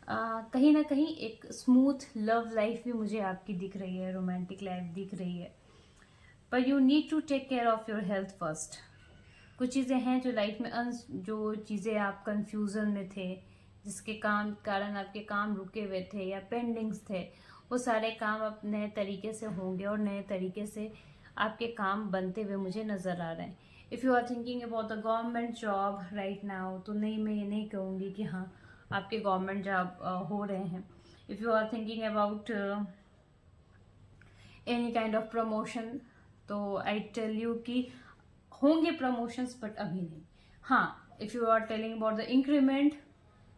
कहीं ना कहीं एक स्मूथ लव लाइफ भी मुझे आपकी दिख रही है, रोमांटिक लाइफ दिख रही है, पर you need to take care of your health first. कुछ चीज़ें हैं जो लाइफ में जो चीज़ें आप कंफ्यूजन में थे, जिसके कारण आपके काम रुके हुए थे या पेंडिंग्स थे, वो सारे काम अब नए तरीके से होंगे और नए तरीके से आपके काम बनते हुए मुझे नज़र आ रहे हैं। If you are thinking about the government job right now, तो नहीं, मैं ये नहीं कहूँगी कि हाँ आपके गवर्नमेंट जॉब हो रहे हैं। If you are thinking about any kind of promotion, तो आई टेल यू कि होंगे प्रमोशंस बट अभी नहीं। हाँ, if you are telling about the increment,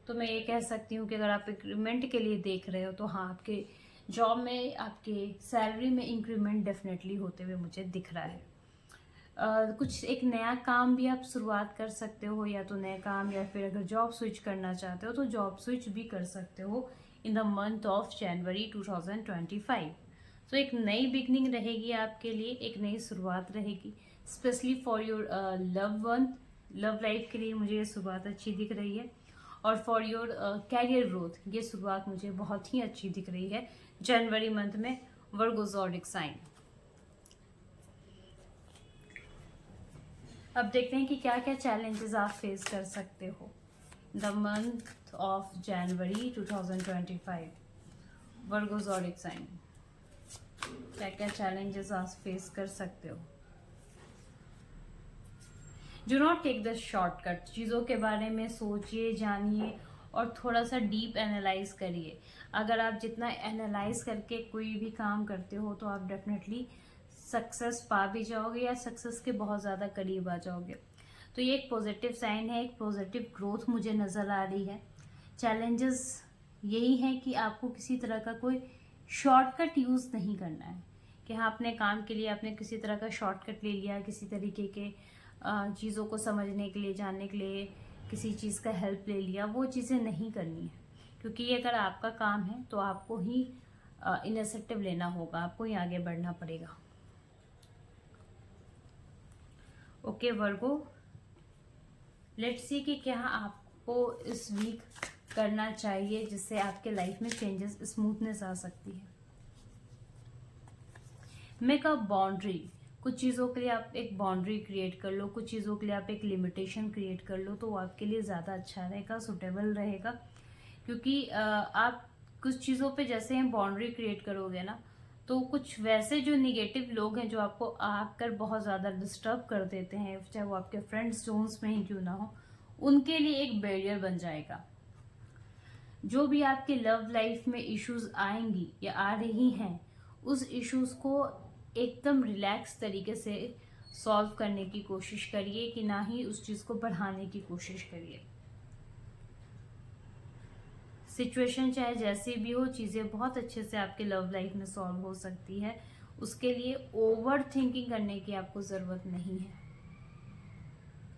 तो मैं ये कह सकती हूँ कि अगर आप इंक्रीमेंट के लिए देख रहे हो, तो हाँ आपके जॉब में, आपके सैलरी में इंक्रीमेंट डेफिनेटली होते हुए मुझे दिख रहा है। कुछ एक नया काम भी आप शुरुआत कर सकते हो, या तो नया काम, या फिर अगर जॉब स्विच करना चाहते हो तो जॉब स्विच भी कर सकते हो इन द मंथ ऑफ जनवरी 2025। तो एक नई बिगनिंग रहेगी आपके लिए, एक नई शुरुआत रहेगी, specially for your love one. Love life के लिए मुझे ये शुरुआत अच्छी दिख रही है, और फॉर योर कैरियर ग्रोथ ये शुरुआत मुझे बहुत ही अच्छी दिख रही है जनवरी मंथ में वर्गो ज़ोडिक साइन। अब देखते हैं कि क्या क्या चैलेंजेस आप फेस कर सकते हो the month of January 2025 Virgo zodiac sign. क्या क्या चैलेंजेस आप फेस कर सकते हो। Do not take the shortcut, चीज़ों के बारे में सोचिए, जानिए और थोड़ा सा डीप एनालाइज करिए। अगर आप जितना एनालाइज करके कोई भी काम करते हो, तो आप डेफिनेटली सक्सेस पा भी जाओगे या सक्सेस के बहुत ज़्यादा करीब आ जाओगे। तो ये एक पॉजिटिव साइन है, एक पॉजिटिव ग्रोथ मुझे नज़र आ रही है। चैलेंजेस यही है कि आपको किसी तरह का कोई शॉर्टकट यूज़ नहीं करना है। कि हाँ अपने काम के लिए आपने किसी तरह का शॉर्टकट ले लिया, किसी तरीके के चीज़ों को समझने के लिए, जानने के लिए किसी चीज़ का हेल्प ले लिया, वो चीज़ें नहीं करनी है। क्योंकि ये अगर आपका काम है तो आपको ही इनिशिएटिव लेना होगा, आपको ही आगे बढ़ना पड़ेगा। ओके वर्गो, लेट्स सी कि क्या आपको इस वीक करना चाहिए जिससे आपके लाइफ में चेंजेस, स्मूथनेस आ सकती है। मेक अ बाउंड्री, कुछ चीज़ों के लिए आप एक बाउंड्री क्रिएट कर लो, कुछ चीज़ों के लिए आप एक लिमिटेशन क्रिएट कर लो, तो वो आपके लिए ज़्यादा अच्छा रहेगा, सुटेबल रहेगा। क्योंकि आप कुछ चीज़ों पे जैसे ही बाउंड्री क्रिएट करोगे ना, तो कुछ वैसे जो निगेटिव लोग हैं जो आपको आकर बहुत ज़्यादा डिस्टर्ब कर देते हैं, चाहे वो आपके फ्रेंड्स जोन्स में ही क्यों ना हो, उनके लिए एक बैरियर बन जाएगा। जो भी आपके लव लाइफ में इश्यूज आएंगी या आ रही हैं, उस इश्यूज को एकदम रिलैक्स तरीके से सॉल्व करने की कोशिश करिए, कि ना ही उस चीज़ को बढ़ाने की कोशिश करिए। सिचुएशन चाहे जैसी भी हो, चीज़ें बहुत अच्छे से आपके लव लाइफ में सॉल्व हो सकती है। उसके लिए ओवर थिंकिंग करने की आपको ज़रूरत नहीं है।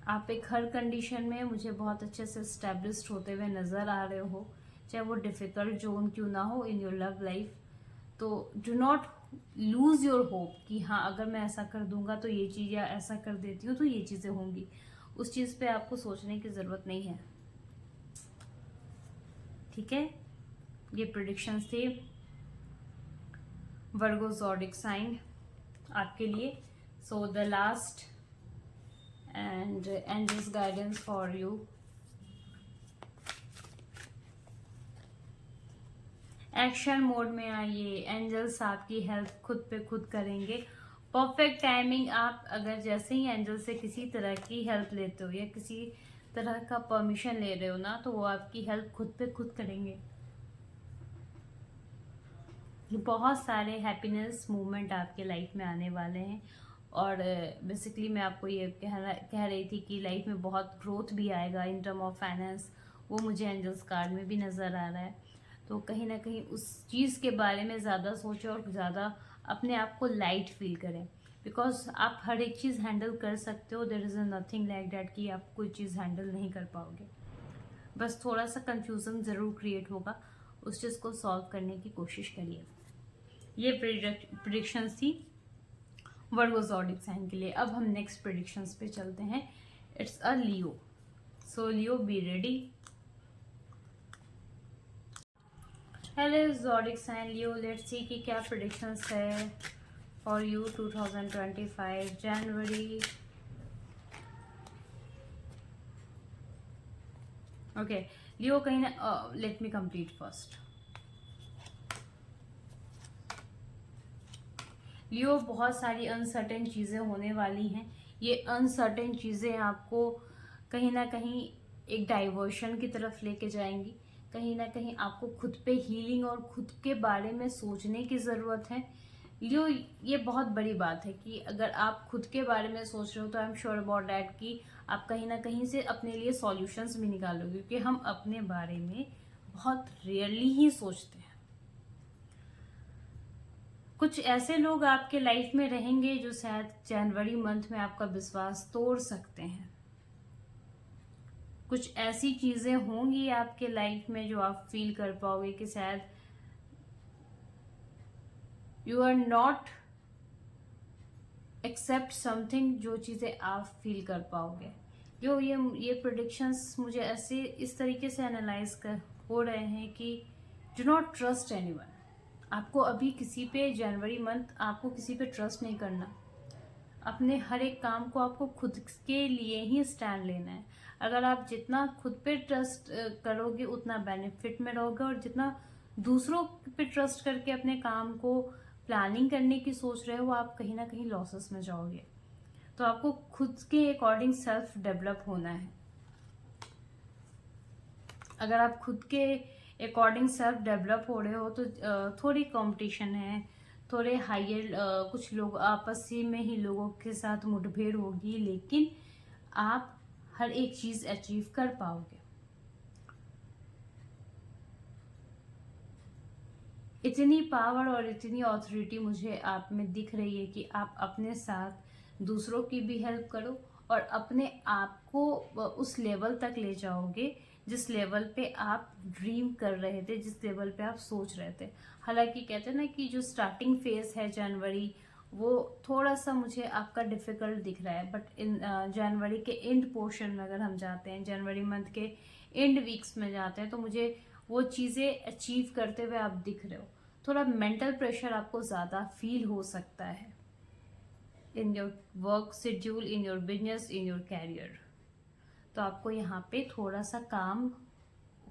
आप एक हर कंडीशन में मुझे बहुत अच्छे से स्टैब्लिश्ड होते हुए नज़र आ रहे हो, चाहे वो डिफ़िकल्ट जोन क्यों ना हो इन योर लव लाइफ। तो do not lose your hope कि हाँ अगर मैं ऐसा कर दूंगा तो ये चीज़, या ऐसा कर देती हूँ तो ये चीज़ें होंगी। उस चीज़ पे आपको सोचने की ज़रूरत नहीं है। ठीक है, ये प्रेडिक्शंस थे वर्गो ज़ोडिक साइन आपके लिए। So the last and angels guidance for you. Action mode में आइए, एंजल्स आपकी हेल्प खुद पे खुद करेंगे। परफेक्ट टाइमिंग, आप अगर जैसे ही एंजल से किसी तरह की हेल्प लेते हो या किसी तरह का परमिशन ले रहे हो ना, तो वो आपकी हेल्प खुद पे खुद करेंगे। बहुत सारे हैप्पीनेस मूवमेंट आपके लाइफ में आने वाले हैं। और बेसिकली मैं आपको ये कह रही थी कि लाइफ में बहुत ग्रोथ भी आएगा इन टर्म ऑफ फाइनेंस, वो मुझे एंजल्स कार्ड में भी नज़र आ रहा है। तो कहीं ना कहीं उस चीज़ के बारे में ज़्यादा सोचें और ज़्यादा अपने आप को लाइट फील करें, बिकॉज आप हर एक चीज़ हैंडल कर सकते हो। There is nothing like that कि आप कोई चीज़ हैंडल नहीं कर पाओगे। बस थोड़ा सा कंफ्यूजन ज़रूर क्रिएट होगा, उस चीज़ को सॉल्व करने की कोशिश करिए। ये प्रिडिक्शंस थी वर्गो ज़ोडिक साइन के लिए। अब हम नेक्स्ट प्रिडिक्शंस पे चलते हैं। It's a Leo, so Leo be ready. Hello zodiac sign Leo, let's see कि क्या प्रिडिक्शंस है फॉर यू 2025 जनवरी। ओके लियो, कहीं ना let me complete first. Leo, बहुत सारी अनसर्टेन चीज़ें होने वाली हैं। ये अनसर्टेन चीज़ें आपको कहीं ना कहीं एक डाइवर्शन की तरफ लेके जाएंगी। कहीं ना कहीं आपको खुद पे हीलिंग और खुद के बारे में सोचने की ज़रूरत है। लियो, ये बहुत बड़ी बात है कि अगर आप खुद के बारे में सोच रहे हो तो I am sure about that कि आप कहीं ना कहीं से अपने लिए सॉल्यूशंस भी निकालोगे, क्योंकि हम अपने बारे में बहुत रेयरली ही सोचते हैं। कुछ ऐसे लोग आपके लाइफ में रहेंगे जो शायद जनवरी मंथ में आपका विश्वास तोड़ सकते हैं। कुछ ऐसी चीजें होंगी आपके लाइफ में जो आप फील कर पाओगे कि शायद you are not accept something, जो चीजें आप फील कर पाओगे। जो ये प्रेडिक्शंस मुझे ऐसे इस तरीके से एनालाइज हो रहे हैं कि डू नॉट ट्रस्ट एनीवन। आपको अभी किसी पे जनवरी मंथ आपको किसी पे ट्रस्ट नहीं करना। अपने हर एक काम को आपको खुद के लिए ही स्टैंड लेना है। अगर आप जितना खुद पे ट्रस्ट करोगे उतना बेनिफिट में रहोगे, और जितना दूसरों पे ट्रस्ट करके अपने काम को प्लानिंग करने की सोच रहे हो, आप कहीं ना कहीं लॉसेस में जाओगे। तो आपको खुद के अकॉर्डिंग सेल्फ डेवलप होना है। अगर आप खुद के अकॉर्डिंग सेल्फ डेवलप हो रहे हो तो थोड़ी कंपटीशन है, थोड़े हायर कुछ लोग आपस में ही लोगों के साथ मुठभेड़ होगी, लेकिन आप हर एक चीज अचीव कर पाओगे। इतनी पावर और इतनी ऑथोरिटी मुझे आप में दिख रही है कि आप अपने साथ दूसरों की भी हेल्प करो और अपने आप को उस लेवल तक ले जाओगे जिस लेवल पे आप ड्रीम कर रहे थे, जिस लेवल पे आप सोच रहे थे। हालांकि कहते हैं ना कि जो स्टार्टिंग फेज है जनवरी, वो थोड़ा सा मुझे आपका डिफिकल्ट दिख रहा है, बट इन जनवरी के एंड पोर्शन में अगर हम जाते हैं, जनवरी मंथ के एंड वीक्स में जाते हैं, तो मुझे वो चीज़ें अचीव करते हुए आप दिख रहे हो। थोड़ा मेंटल प्रेशर आपको ज़्यादा फील हो सकता है in your work schedule, in your business, in your career. तो आपको यहाँ पे थोड़ा सा काम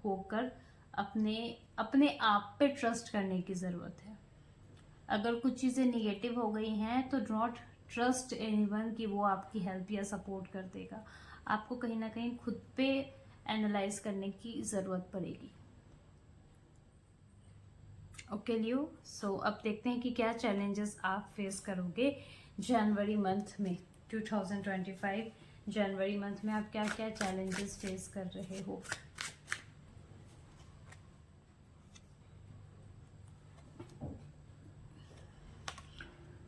होकर अपने अपने आप पे ट्रस्ट करने की ज़रूरत है। अगर कुछ चीज़ें निगेटिव हो गई हैं तो डू नॉट ट्रस्ट एनीवन कि वो आपकी हेल्प या सपोर्ट कर देगा। आपको कहीं ना कहीं खुद पे एनालाइज करने की ज़रूरत पड़ेगी। ओके लियो, सो अब देखते हैं कि क्या चैलेंजेस आप फेस करोगे जनवरी मंथ में। 2025 जनवरी मंथ में आप क्या क्या चैलेंजेस फेस कर रहे हो।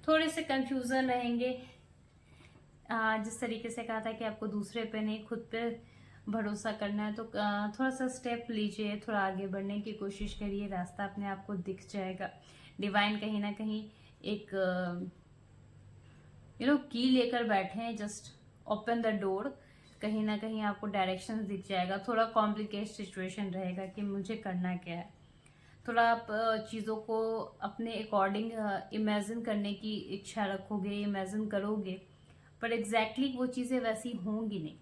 थोड़े से कंफ्यूजन रहेंगे। जिस तरीके से कहा था कि आपको दूसरे पे नहीं खुद पे भरोसा करना है, तो थोड़ा सा स्टेप लीजिए, थोड़ा आगे बढ़ने की कोशिश करिए, रास्ता अपने आप को दिख जाएगा। डिवाइन कहीं ना कहीं एक की लेकर बैठे हैं, जस्ट ओपन द डोर। कहीं ना कहीं आपको डायरेक्शन दिख जाएगा। थोड़ा कॉम्प्लिकेट सिचुएशन रहेगा कि मुझे करना क्या है। थोड़ा आप चीज़ों को अपने अकॉर्डिंग इमेजिन करने की इच्छा रखोगे, इमेजिन करोगे, पर एग्जैक्टली वो चीज़ें वैसी होंगी नहीं।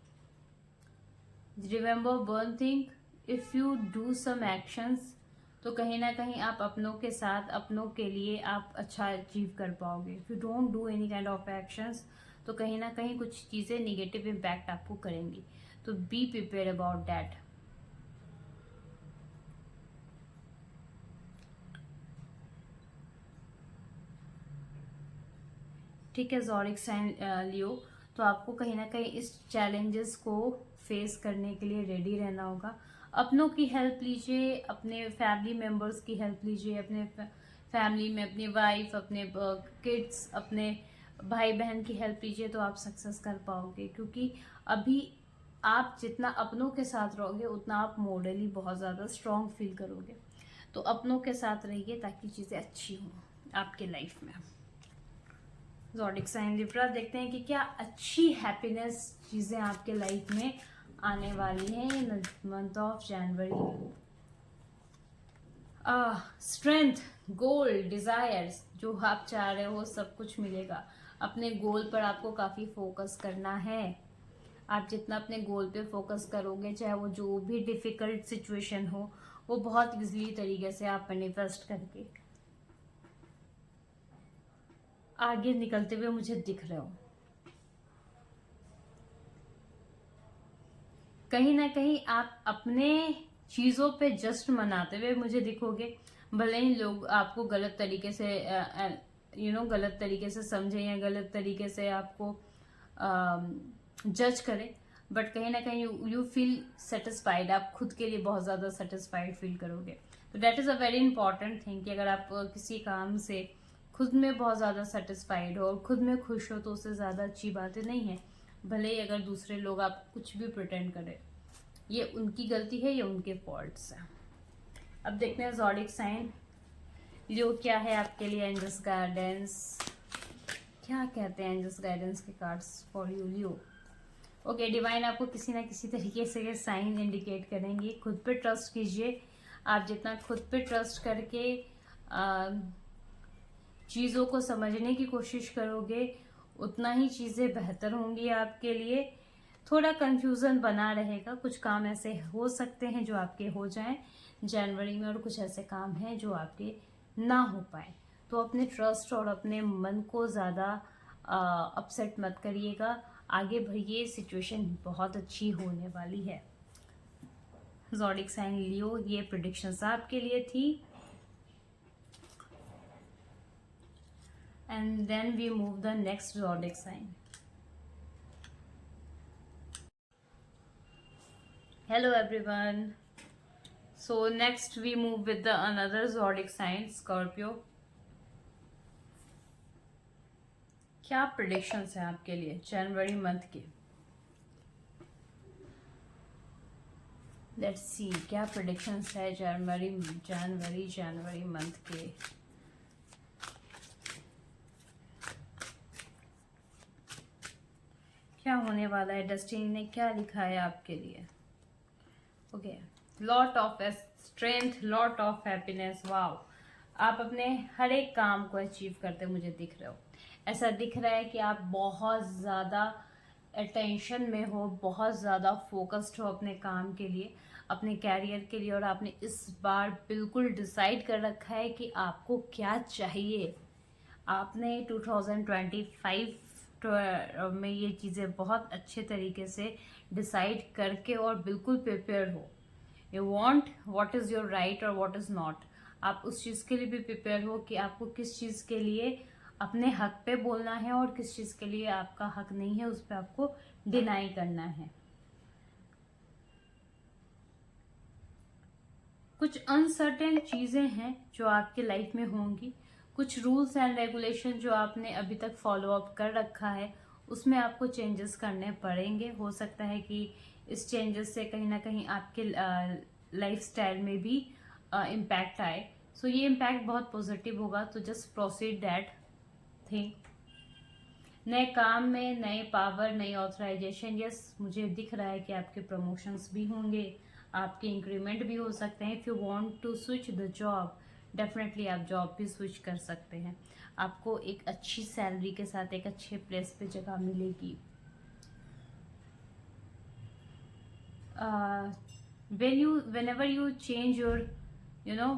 Remember one thing, if you do some actions, तो कहीं ना कहीं आप अपनों के साथ, अपनों के लिए आप अच्छा अचीव कर पाओगे। If you don't do any kind of actions, तो कहीं ना कहीं कुछ चीज़ें निगेटिव इम्पैक्ट आपको करेंगी। तो बी प्रिपेयर अबाउट दैट। ठीक है ज़ोडिक साइन लियो, तो आपको कहीं ना कहीं इस चैलेंजेस को फेस करने के लिए रेडी रहना होगा। अपनों की हेल्प लीजिए, अपने फैमिली मेम्बर्स की हेल्प लीजिए, अपने फैमिली में अपनी वाइफ, अपने किड्स, अपने भाई बहन की हेल्प लीजिए, तो आप सक्सेस कर पाओगे। क्योंकि अभी आप जितना अपनों के साथ रहोगे उतना आप मॉडली बहुत ज़्यादा स्ट्रॉन्ग फील करोगे। तो अपनों के साथ रहिए ताकि चीज़ें अच्छी हों आपके लाइफ में। ज़ोडिक साइन लिब्रा, देखते हैं कि क्या अच्छी हैप्पीनेस चीज़ें आपके लाइफ में आने वाली हैं इन month of January. Strength, goal, desires, जो आप चाह रहे हो सब कुछ मिलेगा। अपने गोल पर आपको काफ़ी फोकस करना है। आप जितना अपने गोल पे फोकस करोगे, चाहे वो जो भी डिफ़िकल्ट सिचुएशन हो, वो बहुत इजीली तरीके से आप मैनिफेस्ट करके आगे निकलते हुए मुझे दिख रहे हो। कहीं ना कहीं आप अपने चीज़ों पे जस्ट मनाते हुए मुझे दिखोगे। भले ही लोग आपको गलत तरीके से गलत तरीके से समझें या गलत तरीके से आपको जज करें, बट कहीं ना कहीं यू फील सेटिस्फाइड। आप खुद के लिए बहुत ज़्यादा सेटिस्फाइड फील करोगे। तो that is a very important thing कि अगर आप किसी काम से खुद में बहुत ज़्यादा सेटिस्फाइड हो और खुद में खुश हो, तो उससे ज़्यादा अच्छी बातें नहीं है। भले ही अगर दूसरे लोग आप कुछ भी प्रिटेंड करें, ये उनकी गलती है, ये उनके फॉल्ट्स हैं। अब देखते हैं ज़ोडिक साइन लियो क्या है आपके लिए एंजल्स गाइडेंस। क्या कहते हैं एंजल्स गाइडेंस के cards for you Leo. Okay, divine आपको किसी ना किसी तरीके से ये साइन इंडिकेट करेंगे। खुद पे ट्रस्ट कीजिए। आप जितना खुद पे ट्रस्ट करके चीज़ों को समझने की कोशिश करोगे, उतना ही चीज़ें बेहतर होंगी आपके लिए। थोड़ा कंफ्यूजन बना रहेगा। कुछ काम ऐसे हो सकते हैं जो आपके हो जाएं जनवरी में, और कुछ ऐसे काम हैं जो आपके ना हो पाए। तो अपने ट्रस्ट और अपने मन को ज़्यादा अपसेट मत करिएगा। आगे बढ़िए, सिचुएशन बहुत अच्छी होने वाली है। ज़ोडिक साइन लियो, ये प्रेडिक्शंस आपके लिए थी। And then we move the next zodiac sign. Hello everyone. So next we move with the another zodiac sign, Scorpio. क्या प्रेडिक्शंस है आपके लिए जनवरी मंथ के? लेट्स सी क्या प्रेडिक्शंस है जनवरी मंथ के। क्या होने वाला है, डेस्टिनी ने क्या लिखा है आपके लिए? Okay, lot of strength, lot of happiness. Wow, आप अपने हर एक काम को अचीव करते मुझे दिख रहे हो। ऐसा दिख रहा है कि आप बहुत ज़्यादा अटेंशन में हो, बहुत ज़्यादा फोकस्ड हो अपने काम के लिए, अपने कैरियर के लिए, और आपने इस बार बिल्कुल डिसाइड कर रखा है कि आपको क्या चाहिए। आपने 2025 में ये चीज़ें बहुत अच्छे तरीके से डिसाइड करके और बिल्कुल प्रिपेयर हो। You want what is your right और वॉट इज़ नॉट। आप उस चीज़ के लिए भी प्रिपेयर हो कि आपको किस चीज़ के लिए अपने हक पे बोलना है और किस चीज़ के लिए आपका हक नहीं है, उस पर आपको डिनाई करना है। कुछ अनसर्टेन चीज़ें हैं जो आपके लाइफ में होंगी, कुछ रूल्स एंड रेगुलेशन जो आपने अभी तक फॉलो अप कर रखा है उसमें आपको चेंजेस करने पड़ेंगे। हो सकता है कि इस चेंजेस से कहीं ना कहीं आपके लाइफ स्टाइल में भी इम्पैक्ट आए। सो ये इम्पैक्ट बहुत पॉजिटिव होगा, तो जस्ट प्रोसीड दैट थिंग। नए काम में नए पावर, नई ऑथराइजेशन, यस मुझे दिख रहा है कि आपके प्रमोशंस भी होंगे, आपके इंक्रीमेंट भी हो सकते हैं। If you want to switch the job, definitely आप जॉब भी स्विच कर सकते हैं। आपको एक अच्छी सैलरी के साथ एक अच्छे प्लेस पे जगह मिलेगी। whenever you change your you know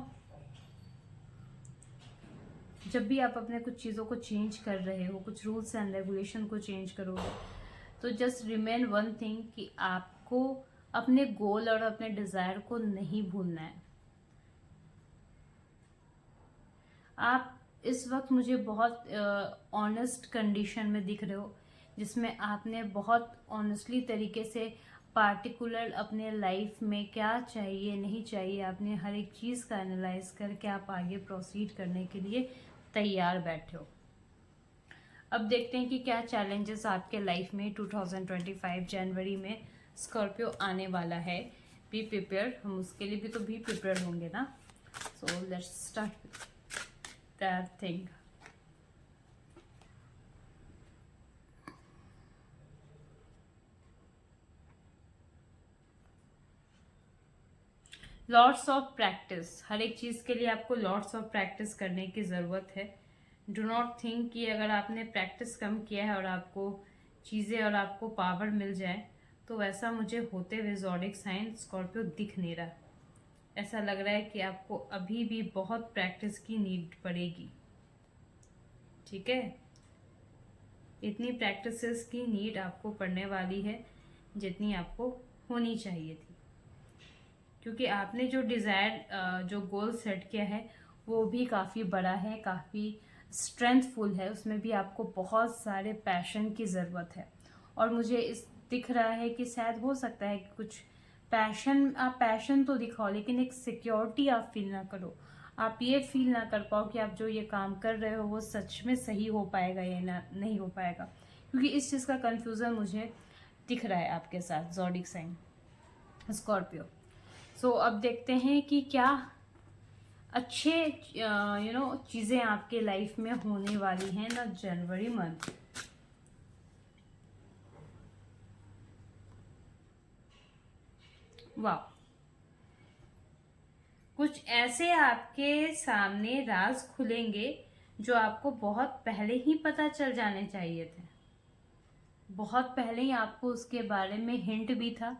जब भी आप अपने कुछ चीज़ों को चेंज कर रहे हो, कुछ रूल्स एंड रेगुलेशन को चेंज करोगे, तो जस्ट रिमेन वन थिंग कि आपको अपने गोल और अपने डिज़ायर को नहीं भूलना है। आप इस वक्त मुझे बहुत ऑनेस्ट कंडीशन में दिख रहे हो, जिसमें आपने बहुत ऑनेस्टली तरीके से पार्टिकुलर अपने लाइफ में क्या चाहिए नहीं चाहिए, आपने हर एक चीज़ का एनालाइज करके आप आगे प्रोसीड करने के लिए तैयार बैठे हो। अब देखते हैं कि क्या चैलेंजेस आपके लाइफ में 2025 जनवरी में स्कॉर्पियो आने वाला है। बी प्रिपेयर, हम उसके लिए भी तो भी प्रिपेयर होंगे ना। So let's start that thing. Lots of practice, हर एक चीज़ के लिए आपको लॉट्स ऑफ प्रैक्टिस करने की ज़रूरत है। डू नॉट थिंक कि अगर आपने प्रैक्टिस कम किया है और आपको चीज़ें और आपको पावर मिल जाए, तो वैसा मुझे होते हुए ज़ोडिक साइन स्कॉर्पियो दिख नहीं रहा। ऐसा लग रहा है कि आपको अभी भी बहुत प्रैक्टिस की नीड पड़ेगी। ठीक है, इतनी प्रैक्टिसेस की नीड आपको पड़ने वाली है जितनी आपको होनी चाहिए थी, क्योंकि आपने जो डिज़ायर जो गोल सेट किया है वो भी काफ़ी बड़ा है, काफ़ी स्ट्रेंथफुल है। उसमें भी आपको बहुत सारे पैशन की ज़रूरत है। और मुझे इस दिख रहा है कि शायद हो सकता है कि कुछ पैशन, आप पैशन तो दिखाओ लेकिन एक सिक्योरिटी आप फील ना करो। आप ये फील ना कर पाओ कि आप जो ये काम कर रहे हो वो सच में सही हो पाएगा या ना नहीं हो पाएगा, क्योंकि इस चीज़ का कन्फ्यूज़न मुझे दिख रहा है आपके साथ ज़ोडिक साइन स्कॉर्पियो। सो अब देखते हैं कि क्या अच्छे चीज़ें आपके लाइफ में होने वाली हैं ना जनवरी मंथ। वाह, कुछ ऐसे आपके सामने राज खुलेंगे जो आपको बहुत पहले ही पता चल जाने चाहिए थे। बहुत पहले ही आपको उसके बारे में हिंट भी था।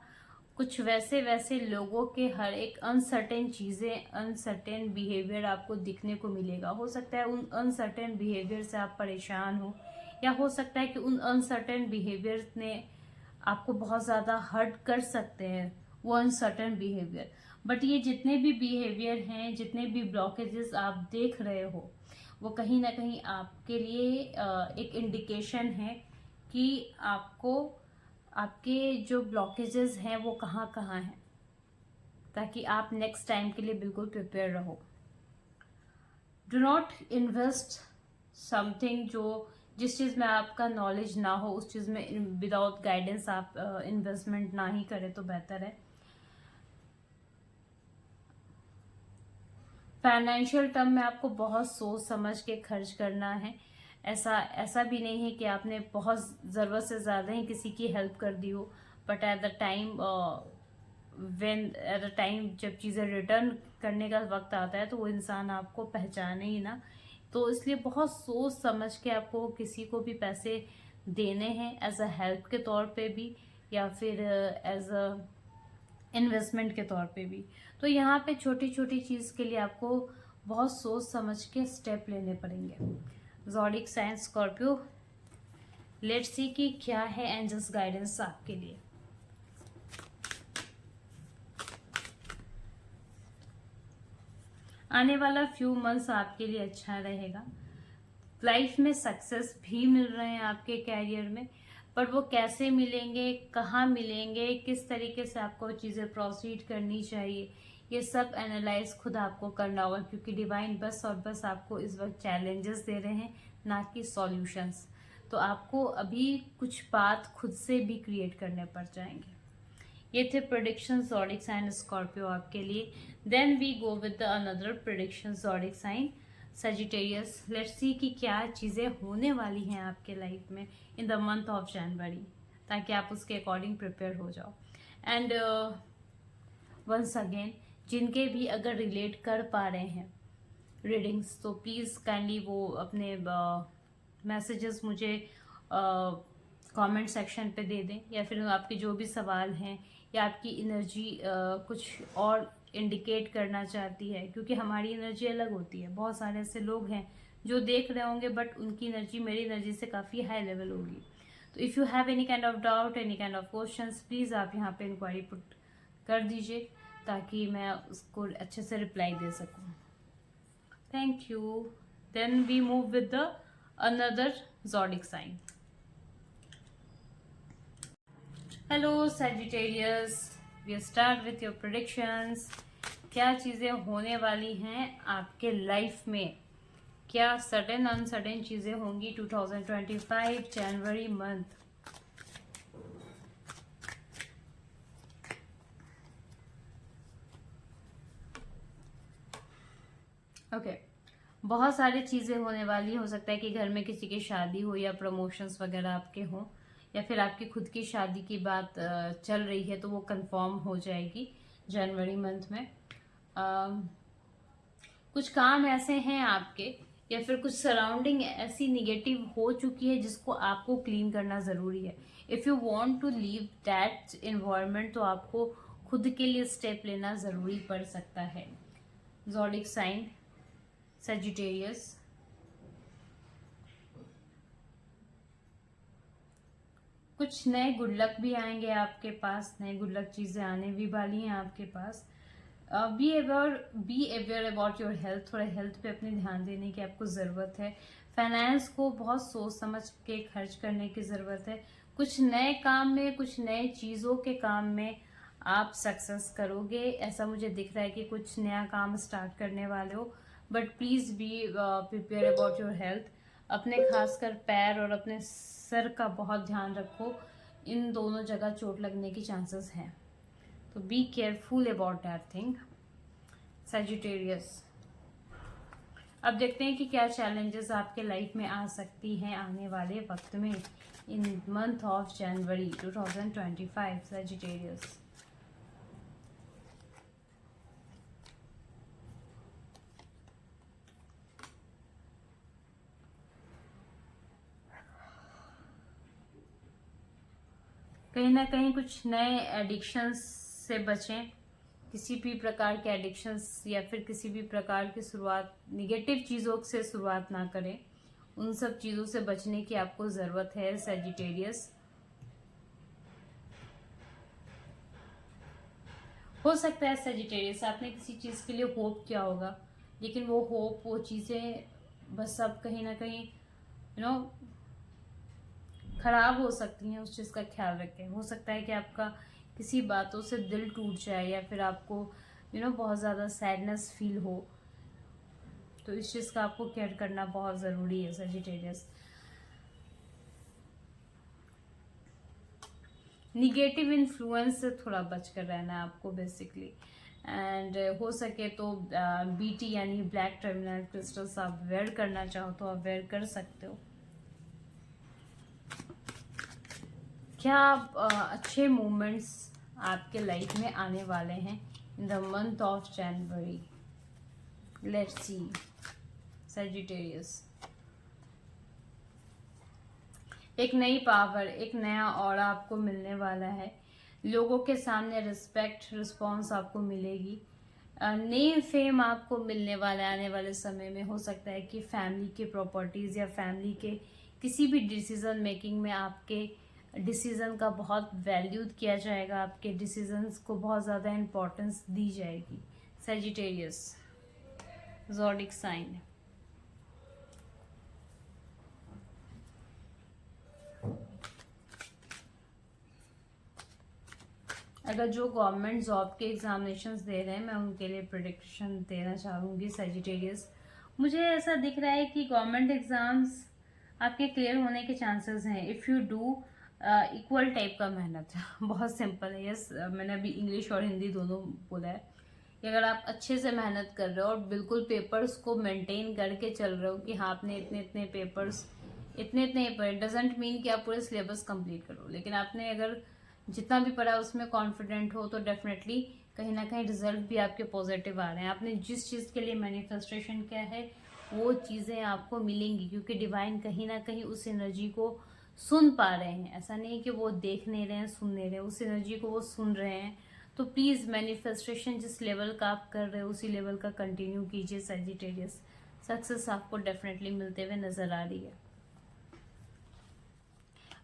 कुछ वैसे वैसे लोगों के हर एक अनसर्टेन चीज़ें, अनसर्टेन बिहेवियर आपको दिखने को मिलेगा। हो सकता है उन अनसर्टेन बिहेवियर से आप परेशान हो, या हो सकता है कि उन अनसर्टेन बिहेवियर ने आपको बहुत ज़्यादा हर्ट कर सकते हैं, वो अनसर्टेन बिहेवियर। बट ये जितने भी बिहेवियर हैं, जितने भी ब्लॉकेजेस आप देख रहे हो, वो कहीं ना कहीं आपके लिए एक इंडिकेशन है कि आपको आपके जो ब्लॉकेजेस हैं वो कहाँ कहाँ हैं। ताकि आप नेक्स्ट टाइम के लिए बिल्कुल प्रिपेयर रहो। डू नॉट इन्वेस्ट समथिंग जिस चीज़ में आपका नॉलेज ना हो, उस चीज़ में विदाउट गाइडेंस आप इन्वेस्टमेंट ना ही करें तो बेहतर है। फाइनेंशियल टर्म में आपको बहुत सोच समझ के खर्च करना है। ऐसा भी नहीं है कि आपने बहुत ज़रूरत से ज़्यादा ही किसी की हेल्प कर दी हो, बट एट द टाइम जब चीज़ें रिटर्न करने का वक्त आता है तो वो इंसान आपको पहचाने ही ना। तो इसलिए बहुत सोच समझ के आपको किसी को भी पैसे देने हैं, एज अ हेल्प के तौर पे भी या फिर एज अ इन्वेस्टमेंट के तौर पे भी। तो यहाँ पे छोटी छोटी चीज़ के लिए आपको बहुत सोच समझ के स्टेप लेने पड़ेंगे। Zodiac sign Scorpio, let's see कि क्या है एंजल्स गाइडेंस आपके लिए। आने वाला फ्यू मंथ्स आपके लिए अच्छा रहेगा। लाइफ में सक्सेस भी मिल रहे हैं आपके कैरियर में, पर वो कैसे मिलेंगे, कहाँ मिलेंगे, किस तरीके से आपको चीज़ें प्रोसीड करनी चाहिए, ये सब एनालाइज खुद आपको करना होगा, क्योंकि डिवाइन बस और बस आपको इस वक्त चैलेंजेस दे रहे हैं, ना कि सॉल्यूशंस। तो आपको अभी कुछ बात खुद से भी क्रिएट करने पड़ जाएंगे। ये थे प्रेडिक्शन ज़ोडिक साइन स्कॉर्पियो आपके लिए। Then we go with the another prediction zodiac sign Sagittarius. Let's see कि क्या चीज़ें होने वाली हैं आपके लाइफ में in the month of January, ताकि आप उसके अकॉर्डिंग प्रिपेयर हो जाओ। एंड वंस अगेन, जिनके भी अगर रिलेट कर पा रहे हैं रीडिंग्स, तो प्लीज़ काइंडली वो अपने मैसेजेस मुझे कमेंट सेक्शन पे दे दें, या फिर आपके जो भी सवाल हैं या आपकी एनर्जी कुछ और इंडिकेट करना चाहती है, क्योंकि हमारी एनर्जी अलग होती है। बहुत सारे ऐसे लोग हैं जो देख रहे होंगे बट उनकी एनर्जी मेरी एनर्जी से काफ़ी हाई लेवल होगी। तो if you have any kind of doubt, any kind of questions, please आप यहाँ पे इंक्वायरी पुट कर दीजिए, ताकि मैं उसको अच्छे से रिप्लाई दे सकूँ। Thank you. Then we move with the another zodiac sign. Hello Sagittarius, we start with your predictions. क्या चीज़ें होने वाली हैं आपके लाइफ में, क्या सडन अनसडन चीज़ें होंगी 2025 जनवरी मंथ। ओके, बहुत सारी चीज़ें होने वाली। हो सकता है कि घर में किसी की शादी हो या प्रमोशंस वगैरह आपके हों, या फिर आपकी खुद की शादी की बात चल रही है तो वो कंफर्म हो जाएगी जनवरी मंथ में। कुछ काम ऐसे हैं आपके, या फिर कुछ सराउंडिंग ऐसी निगेटिव हो चुकी है जिसको आपको क्लीन करना ज़रूरी है। If you want to leave that environment, तो आपको खुद के लिए स्टेप लेना ज़रूरी पड़ सकता है। ज़ोडिक साइन सेजिटेरियस, कुछ नए गुड लक भी आएंगे आपके पास, नए गुड लक चीज़ें आने भी वाली हैं आपके पास। Be aware about your health. थोड़ा हेल्थ पे अपने ध्यान देने की आपको ज़रूरत है। फाइनेंस को बहुत सोच समझ के खर्च करने की ज़रूरत है। कुछ नए काम में, कुछ नए चीज़ों के काम में आप सक्सेस करोगे, ऐसा मुझे दिख रहा है कि कुछ नया काम स्टार्ट करने वाले हो। But please be prepare about your health. अपने खासकर पैर और अपने सर का बहुत ध्यान रखो, इन दोनों जगह चोट लगने की चांसेस हैं, तो be careful about that thing Sagittarius. अब देखते हैं कि क्या चैलेंजेस आपके लाइफ में आ सकती हैं आने वाले वक्त में इन मंथ ऑफ जनवरी 2025 सजिटेरियस। कहीं ना कहीं कुछ नए एडिक्शंस से बचें। किसी भी प्रकार के एडिक्शंस या फिर किसी भी प्रकार की शुरुआत निगेटिव चीज़ों से शुरुआत ना करें। उन सब चीज़ों से बचने की आपको ज़रूरत है सजिटेरियस। हो सकता है सजिटेरियस आपने किसी चीज़ के लिए होप किया होगा, लेकिन वो होप, वो चीज़ें बस अब कहीं ना कहीं खराब हो सकती हैं। उस चीज़ का ख्याल रखें। हो सकता है कि आपका किसी बातों से दिल टूट जाए या फिर आपको बहुत ज़्यादा सैडनेस फील हो, तो इस चीज़ का आपको केयर करना बहुत ज़रूरी है सजिटेरियस। निगेटिव इन्फ्लुएंस से थोड़ा बच कर रहना है आपको बेसिकली। एंड हो सके तो बीटी यानी ब्लैक टर्मिनल क्रिस्टल्स आप वेयर करना चाहो तो आप वेयर कर सकते हो। क्या अच्छे मोमेंट्स आपके लाइफ में आने वाले हैं इन the month of January? Let's see Sagittarius. एक नई पावर, एक नया ऑरा आपको मिलने वाला है। लोगों के सामने रिस्पेक्ट, रिस्पॉन्स आपको मिलेगी। नई फेम आपको मिलने वाला है आने वाले समय में। हो सकता है कि फैमिली के प्रॉपर्टीज या फैमिली के किसी भी डिसीजन मेकिंग में आपके डिसीजन का बहुत वैल्यू किया जाएगा, आपके डिसीजंस को बहुत ज़्यादा इम्पोर्टेंस दी जाएगी। Sagittarius zodiac sign. अगर जो गवर्नमेंट जॉब के एग्जामिनेशंस दे रहे हैं, मैं उनके लिए प्रेडिक्शन देना चाहूँगी सजिटेरियस। मुझे ऐसा दिख रहा है कि गवर्नमेंट एग्ज़ाम्स आपके क्लियर होने के चांसेस हैं if you do equal type का मेहनत। बहुत सिंपल है। यस, मैंने अभी इंग्लिश और हिंदी दोनों बोला है कि अगर आप अच्छे से मेहनत कर रहे हो और बिल्कुल पेपर्स को मेंटेन करके चल रहे हो कि हाँ आपने इतने इतने पेपर्स इतने इतने डजेंट मीन कि आप पूरे सिलेबस कंप्लीट करो, लेकिन आपने अगर जितना भी पढ़ा उसमें कॉन्फिडेंट हो तो डेफिनेटली कहीं ना कहीं रिजल्ट भी आपके पॉजिटिव आ रहे हैं। आपने जिस चीज़ के लिए मैनिफेस्टेशन किया है वो चीज़ें आपको मिलेंगी, क्योंकि डिवाइन कहीं ना कहीं उस एनर्जी को सुन पा रहे हैं। ऐसा नहीं कि वो देख नहीं रहे हैं, सुन नहीं रहे हैं, उस एनर्जी को वो सुन रहे हैं। तो प्लीज़ मैनिफेस्टेशन जिस लेवल का आप कर रहे हो उसी लेवल का कंटिन्यू कीजिए सजिटेरियस। सक्सेस आपको डेफिनेटली मिलते हुए नजर आ रही है।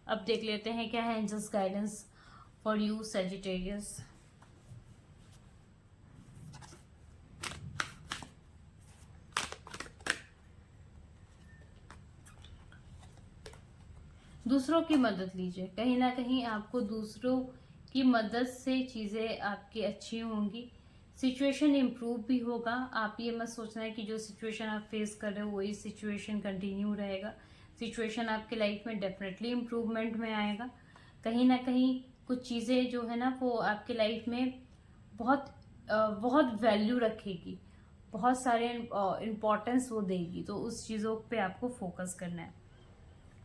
अब देख लेते हैं क्या है angels guidance for you Sagittarius. दूसरों की मदद लीजिए। कहीं ना कहीं आपको दूसरों की मदद से चीज़ें आपकी अच्छी होंगी, सिचुएशन इम्प्रूव भी होगा। आप ये मत सोचना है कि जो सिचुएशन आप फेस कर रहे हो वही सिचुएशन कंटिन्यू रहेगा। सिचुएशन आपके लाइफ में डेफिनेटली इम्प्रूवमेंट में आएगा। कहीं ना कहीं कुछ चीज़ें जो है ना वो आपके लाइफ में बहुत बहुत वैल्यू रखेगी, बहुत सारे इम्पोर्टेंस वो देगी। तो उस चीज़ों पे आपको फोकस करना है।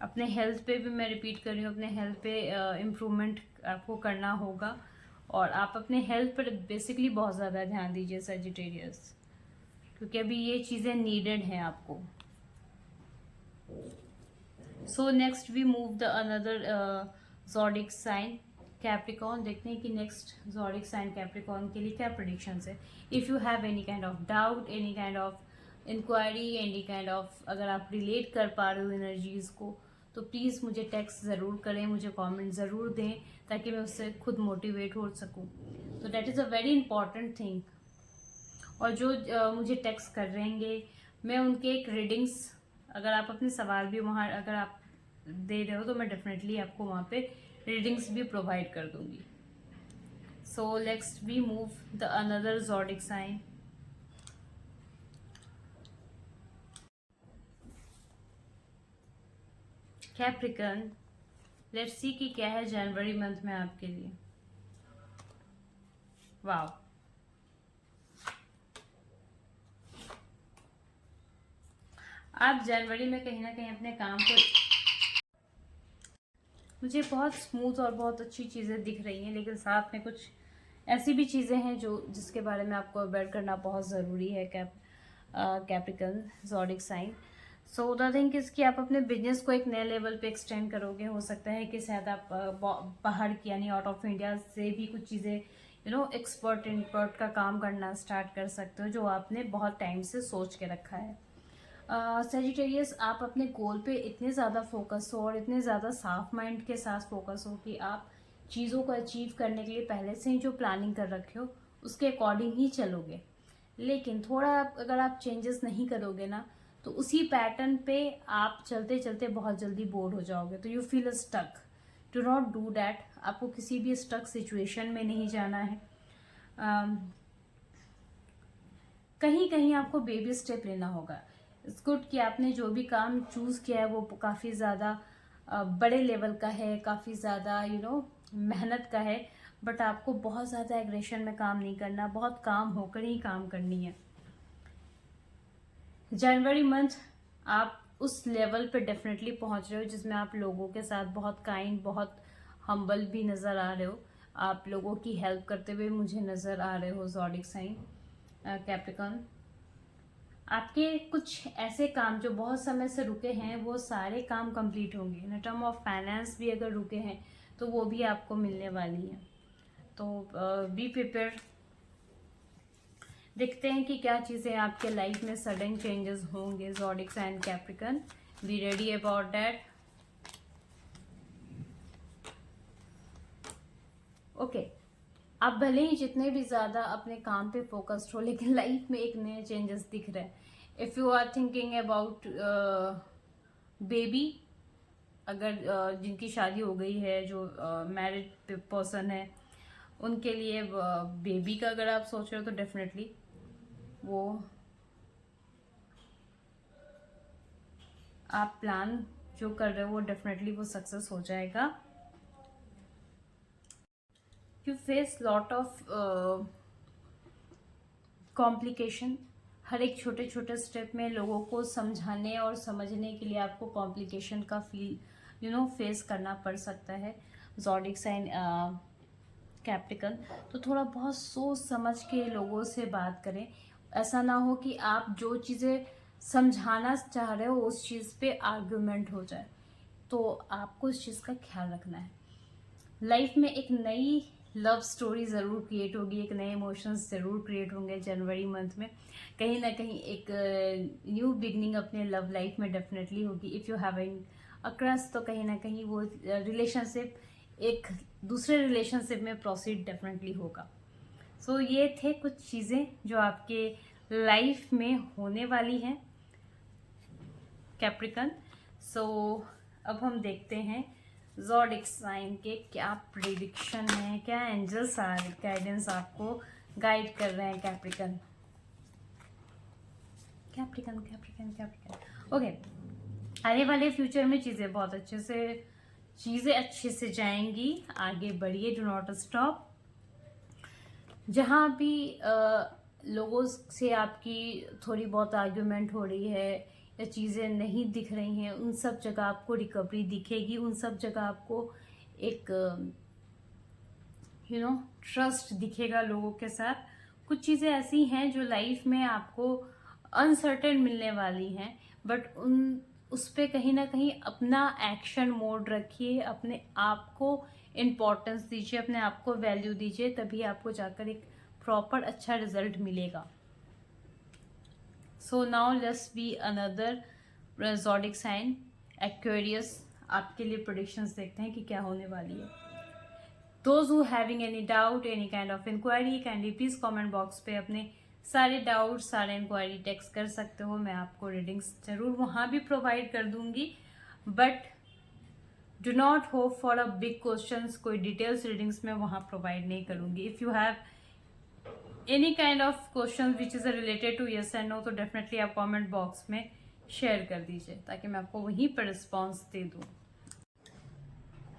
अपने हेल्थ पे भी मैं रिपीट कर रही हूँ, अपने हेल्थ पे इम्प्रूवमेंट आपको करना होगा और आप अपने हेल्थ पर बेसिकली बहुत ज़्यादा ध्यान दीजिए सजिटेरियस, क्योंकि अभी ये चीज़ें नीडेड हैं आपको। So next we move the another zodiac sign Capricorn. देखते हैं कि नेक्स्ट ज़ोडिक साइन कैप्रिकॉर्न के लिए क्या प्रेडिक्शंस है। If you have any kind of doubt, any kind of inquiry, any kind of अगर आप रिलेट कर पा रहे हो एनर्जीज को, तो प्लीज़ मुझे टेक्स्ट ज़रूर करें, मुझे कमेंट ज़रूर दें ताकि मैं उससे खुद मोटिवेट हो सकूं। तो that is a very important thing. और जो मुझे टेक्स्ट कर रहेंगे, मैं उनके एक रीडिंग्स, अगर आप अपने सवाल भी वहाँ अगर आप दे रहे हो तो मैं डेफिनेटली आपको वहाँ पे रीडिंग्स भी प्रोवाइड कर दूंगी। So next we move the another zodiac sign. Capricorn, let's see कि क्या है जनवरी मंथ में आपके लिए। वाओ, आप जनवरी में कहीं ना कहीं अपने काम को, मुझे बहुत स्मूथ और बहुत अच्छी चीज़ें दिख रही हैं, लेकिन साथ में कुछ ऐसी भी चीज़ें हैं जो जिसके बारे में आपको अवेयर करना बहुत ज़रूरी है Capricorn zodiac sign. So the thing is कि आप अपने बिजनेस को एक नए लेवल पे एक्सटेंड करोगे। हो सकता है कि शायद आप बाहर की यानी आउट ऑफ इंडिया से भी कुछ चीज़ें एक्सपोर्ट इम्पोर्ट का काम करना स्टार्ट कर सकते हो, जो आपने बहुत टाइम से सोच के रखा है। सेजिटेरियस, आप अपने गोल पे इतने ज़्यादा फोकस हो और इतने ज़्यादा साफ माइंड के साथ फोकस हो कि आप चीज़ों को अचीव करने के लिए पहले से ही जो प्लानिंग कर रखे हो उसके अकॉर्डिंग ही चलोगे। लेकिन थोड़ा अगर आप चेंजेस नहीं करोगे ना, तो उसी पैटर्न पे आप चलते चलते बहुत जल्दी बोर हो जाओगे, तो you feel stuck do not do that. आपको किसी भी स्टक सिचुएशन में नहीं जाना है। कहीं कहीं आपको बेबी स्टेप लेना होगा। इट्स गुड कि आपने जो भी काम चूज किया है वो काफ़ी ज़्यादा बड़े लेवल का है, काफ़ी ज़्यादा मेहनत का है, बट आपको बहुत ज़्यादा एग्रेशन में काम नहीं करना, बहुत काम होकर ही काम करनी है। जनवरी मंथ आप उस लेवल पे डेफिनेटली पहुंच रहे हो जिसमें आप लोगों के साथ बहुत काइंड, बहुत हम्बल भी नज़र आ रहे हो। आप लोगों की हेल्प करते हुए मुझे नज़र आ रहे हो ज़ोडिक साइन कैप्रिकॉर्न। आपके कुछ ऐसे काम जो बहुत समय से रुके हैं वो सारे काम कंप्लीट होंगे। इन टर्म ऑफ फाइनेंस भी अगर रुके हैं तो वो भी आपको मिलने वाली है। तो बी प्रिपेयर। देखते हैं कि क्या चीज़ें आपके लाइफ में सडन चेंजेस होंगे। Zodiac sign Capricorn, be ready about that. Okay, आप भले ही जितने भी ज़्यादा अपने काम पे फोकस्ड हो, लेकिन लाइफ में एक नए चेंजेस दिख रहे हैं। If you are thinking about baby, अगर जिनकी शादी हो गई है, जो मैरिड पर्सन है, उनके लिए बेबी का अगर आप सोच रहे हो तो डेफिनेटली वो आप प्लान जो कर रहे हो वो डेफिनेटली वो सक्सेस हो जाएगा। You face lot of complication. हर एक छोटे छोटे स्टेप में लोगों को समझाने और समझने के लिए आपको कॉम्प्लिकेशन का फील फेस करना पड़ सकता है। ज़ोडिक साइन कैप्रिकॉर्न, तो थोड़ा बहुत सोच समझ के लोगों से बात करें। ऐसा ना हो कि आप जो चीज़ें समझाना चाह रहे हो उस चीज़ पे आर्गुमेंट हो जाए, तो आपको इस चीज़ का ख्याल रखना है। लाइफ में एक नई लव स्टोरी ज़रूर क्रिएट होगी, एक नए इमोशंस ज़रूर क्रिएट होंगे जनवरी मंथ में। कहीं ना कहीं एक न्यू बिगनिंग अपने लव लाइफ में डेफिनेटली होगी। If you having a crush, तो कहीं ना कहीं वो रिलेशनशिप एक दूसरे रिलेशनशिप में प्रोसीड डेफिनेटली होगा। सो ये थे कुछ चीज़ें जो आपके लाइफ में होने वाली हैं कैप्रिकॉर्न। सो अब हम देखते हैं ज़ोडिक साइन के क्या प्रेडिक्शन है, क्या एंजल्स गाइडेंस आपको गाइड कर रहे हैं Capricorn. Capricorn Capricorn Capricorn okay, आने वाले फ्यूचर में चीज़ें बहुत अच्छे से जाएंगी। आगे बढ़िए, डू नॉट स्टॉप। जहाँ भी लोगों से आपकी थोड़ी बहुत आर्ग्यूमेंट हो रही है या चीज़ें नहीं दिख रही हैं, उन सब जगह आपको रिकवरी दिखेगी। उन सब जगह आपको एक ट्रस्ट दिखेगा लोगों के साथ। कुछ चीज़ें ऐसी हैं जो लाइफ में आपको अनसर्टेन मिलने वाली हैं, बट उस पर कहीं ना कहीं अपना एक्शन मोड रखिए, अपने आप को इम्पोर्टेंस दीजिए, अपने आप को वैल्यू दीजिए, तभी आपको जाकर एक प्रॉपर अच्छा रिजल्ट मिलेगा। So now let's be another zodiac sign Aquarius. आपके लिए प्रेडिक्शंस देखते हैं कि क्या होने वाली है। Those who having any doubt, any kind of inquiry, kindly please comment box पे अपने सारे डाउट, सारे इंक्वायरी टेक्स्ट कर सकते हो। मैं आपको रीडिंग्स जरूर वहाँ भी प्रोवाइड कर दूंगी, but do not hope for a big questions. कोई डिटेल्स रीडिंग्स में वहाँ प्रोवाइड नहीं करूंगी। If you have any kind of question which is related to yes and no, तो डेफिनेटली आप कॉमेंट बॉक्स में शेयर कर दीजिए ताकि मैं आपको वहीं पर रिस्पॉन्स दे दूँ।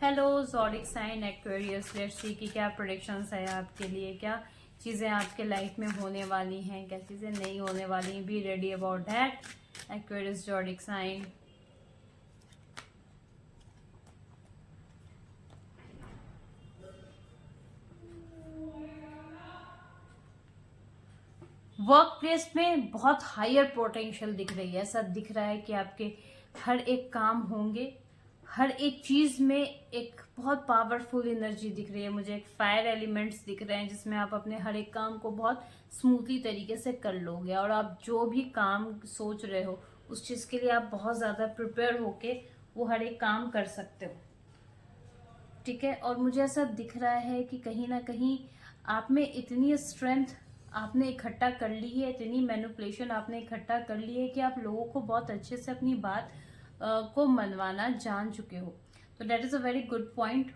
Hello zodiac sign Aquarius, let's see कि क्या प्रेडिक्शंस है आपके लिए, क्या चीज़ें आपके लाइफ में होने वाली हैं, क्या चीज़ें नहीं होने वाली हैं। Be ready about that Aquarius zodiac sign. Workplace में बहुत हायर पोटेंशियल दिख रही है। ऐसा दिख रहा है कि आपके हर एक काम होंगे, हर एक चीज़ में एक बहुत पावरफुल एनर्जी दिख रही है। मुझे एक फायर एलिमेंट्स दिख रहे हैं जिसमें आप अपने हर एक काम को बहुत स्मूथली तरीके से कर लोगे, और आप जो भी काम सोच रहे हो उस चीज़ के लिए आप बहुत ज़्यादा प्रिपेयर होके वो हर एक काम कर सकते हो, ठीक है। और मुझे ऐसा दिख रहा है कि कहीं ना कहीं आप में इतनी स्ट्रेंथ आपने इकट्ठा कर ली है, इतनी मैनिपुलेशन आपने इकट्ठा कर ली है कि आप लोगों को बहुत अच्छे से अपनी बात को मनवाना जान चुके हो। तो that is a very good point.